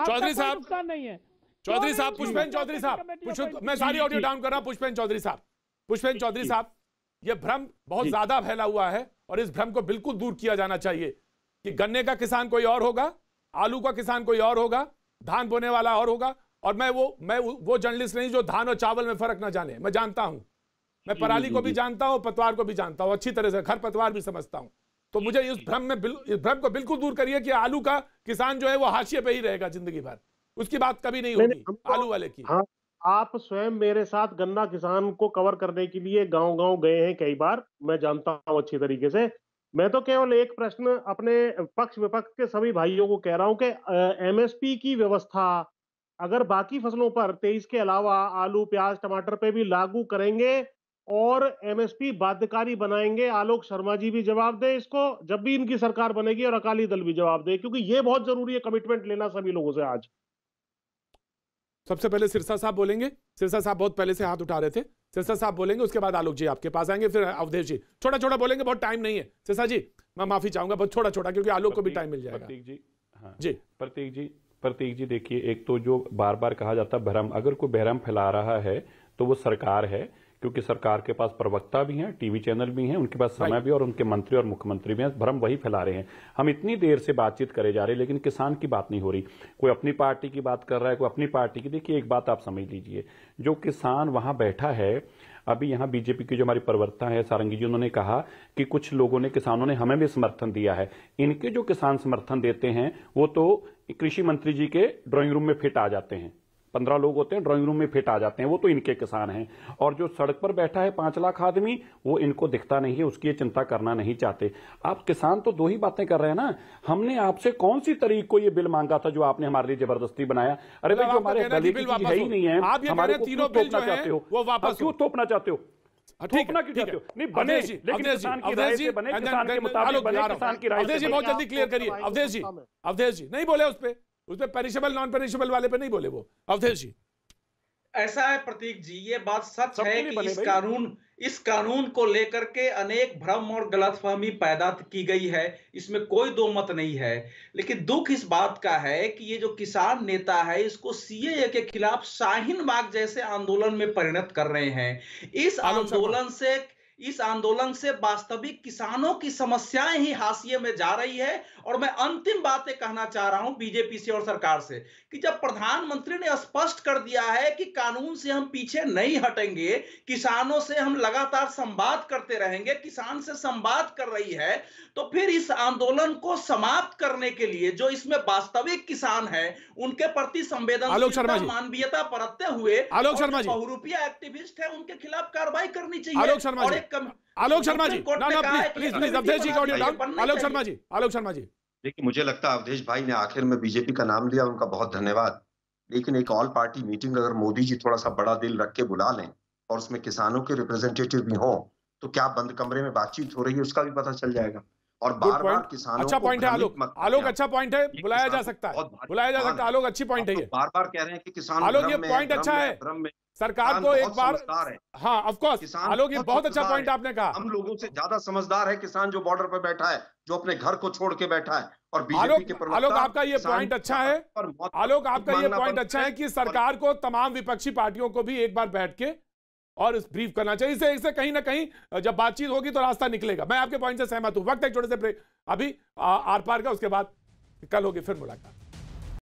Speaker 1: चौधरी साहब
Speaker 3: नहीं है।
Speaker 1: चौधरी साहब पुष्पेंद्र चौधरी साहब, मैं सारी ऑडियो डाउन कर रहा हूं। पुष्पेंद्र चौधरी साहब, ये भ्रम बहुत ज्यादा फैला हुआ है, और इस भ्रम को बिल्कुल दूर किया जाना चाहिए कि गन्ने का किसान कोई और होगा, आलू का किसान कोई और होगा, धान बोने वाला और होगा। और मैं वो जर्नलिस्ट नहीं जो धान और चावल में फर्क ना जाने। मैं जानता हूं, मैं पराली को भी जानता हूं, पतवार को भी जानता हूं अच्छी तरह से, खरपतवार भी समझता हूं। तो मुझे इस भ्रम को बिल्कुल दूर करिए कि आलू का किसान जो है वो हाशिए पे ही रहेगा जिंदगी भर, उसकी बात कभी नहीं होगी आलू वाले की।
Speaker 7: हाँ, आप स्वयं मेरे साथ गन्ना किसान को कवर करने के लिए गांव-गांव गए हैं कई बार, मैं जानता हूं अच्छी तरीके से। मैं तो केवल एक प्रश्न अपने पक्ष विपक्ष के सभी भाइयों को कह रहा हूं कि एमएसपी की व्यवस्था अगर बाकी फसलों पर 23 के अलावा आलू, प्याज, टमाटर पे भी लागू करेंगे और एमएसपी बाध्यकारी बनाएंगे, आलोक शर्मा जी भी जवाब दे इसको जब भी इनकी सरकार बनेगी, और अकाली दल भी जवाब दे, क्योंकि ये बहुत जरूरी है कमिटमेंट लेना सभी लोगों से आज।
Speaker 1: सबसे पहले सिरसा साहब बोलेंगे। सिरसा साहब बहुत पहले से हाथ उठा रहे थे, सिरसा साहब बोलेंगे, उसके बाद आलोक जी आपके पास आएंगे, फिर अवधेश जी। छोटा छोटा बोलेंगे, बहुत टाइम नहीं है। सिरसा जी मैं माफी चाहूंगा, बहुत छोटा छोटा, क्योंकि आलोक को भी टाइम मिल जाएगा।
Speaker 2: प्रतीक जी, हाँ
Speaker 1: जी
Speaker 2: प्रतीक जी देखिए, एक तो जो बार बार कहा जाता है भ्रम, अगर कोई भ्रम फैला रहा है तो वो सरकार है, क्योंकि सरकार के पास प्रवक्ता भी हैं, टीवी चैनल भी हैं, उनके पास समय भी, और उनके मंत्री और मुख्यमंत्री भी हैं। भ्रम वही फैला रहे हैं। हम इतनी देर से बातचीत करे जा रहे हैं, लेकिन किसान की बात नहीं हो रही। कोई अपनी पार्टी की बात कर रहा है, कोई अपनी पार्टी की। देखिए एक बात आप समझ लीजिए, जो किसान वहां बैठा है, अभी यहाँ बीजेपी की जो हमारी प्रवक्ता है सारंगी जी, उन्होंने कहा कि कुछ लोगों ने, किसानों ने हमें भी समर्थन दिया है। इनके जो किसान समर्थन देते हैं वो तो कृषि मंत्री जी के ड्राइंग रूम में फिट आ जाते हैं। 15 लोग होते हैं ड्राइंग रूम में फिट आ जाते हैं, वो तो इनके किसान हैं। और जो सड़क पर बैठा है 5 लाख आदमी, वो इनको दिखता नहीं है, उसकी चिंता करना नहीं चाहते। आप किसान तो दो ही बातें कर रहे हैं ना। हमने आपसे कौन सी तारीख को ये बिल मांगा था जो आपने हमारे लिए जबरदस्ती बनाया? अरे भाई जो हमारे दलित है ही नहीं है, हमारे को क्यों थोपना चाहते हो?
Speaker 8: थोपना क्यों चाहते हो? नहीं बने, लेकिन किसान की राय से बने, किसान के मुताबिक बने, किसान की राय से
Speaker 1: अवधेश जी बहुत जल्दी क्लियर करिए। अवधेश जी नहीं बोले उस पे पेरिशेबल नॉन पेरिशेबल वाले पे नहीं बोले वो। अवधेश जी
Speaker 6: ऐसा है प्रतीक जी, ये बात सच है कि इस कानून को लेकर के अनेक भ्रम और गलतफहमी पैदा की गई है, इसमें कोई दो मत नहीं है। लेकिन दुख इस बात का है कि ये जो किसान नेता है इसको सीएए के खिलाफ शाहीन बाग जैसे आंदोलन में परिणत कर रहे हैं। इस आंदोलन से वास्तविक किसानों की समस्याएं ही हाशिए में जा रही है। और मैं अंतिम बातें कहना चाह रहा हूं बीजेपी से और सरकार से कि जब प्रधानमंत्री ने स्पष्ट कर दिया है कि कानून से हम पीछे नहीं हटेंगे, किसानों से हम लगातार संवाद करते रहेंगे, किसान से संवाद कर रही है, तो फिर इस आंदोलन को समाप्त करने के लिए जो इसमें वास्तविक किसान है उनके प्रति संवेदनशीलता, मानवीयता बरतते हुए बहुरूपिया एक्टिविस्ट है उनके खिलाफ कार्रवाई करनी चाहिए।
Speaker 1: आलोक शर्मा जी प्लीज अवधेश जी का ऑडियो डाउन। आलोक शर्मा जी
Speaker 4: देखिए, मुझे लगता है अवधेश भाई ने आखिर में बीजेपी का नाम लिया, उनका बहुत धन्यवाद। लेकिन एक ऑल पार्टी मीटिंग अगर मोदी जी थोड़ा सा बड़ा दिल रख के बुला लें और उसमें किसानों के रिप्रेजेंटेटिव भी हों, तो क्या बंद कमरे में बातचीत हो रही है उसका भी पता चल जाएगा। और बार-बार किसानों
Speaker 1: अच्छा पॉइंट है आलोक अच्छा पॉइंट है, बुलाया जा सकता है आलोक, अच्छी पॉइंट है ये।
Speaker 4: बार-बार कह रहे हैं कि किसान
Speaker 1: आलोक ये पॉइंट अच्छा है, सरकार को एक बार, हाँ ऑफ कोर्स आलोक ये बहुत अच्छा पॉइंट आपने कहा।
Speaker 4: हम लोगों से ज्यादा समझदार है किसान जो बॉर्डर पर बैठा है, जो अपने घर को छोड़ के बैठा है। और बीजेपी के प्रवक्ता
Speaker 1: आलोक आपका ये पॉइंट अच्छा है, आलोक आपका ये पॉइंट अच्छा है कि सरकार को तमाम विपक्षी पार्टियों को भी एक बार बैठ के और ब्रीफ करना चाहिए। इससे कहीं ना कहीं जब बातचीत होगी तो रास्ता निकलेगा। मैं आपके पॉइंट से सहमत हूं। वक्त एक छोटे से ब्रेक अभी आर पार का, उसके बाद कल होगी फिर मुलाकात।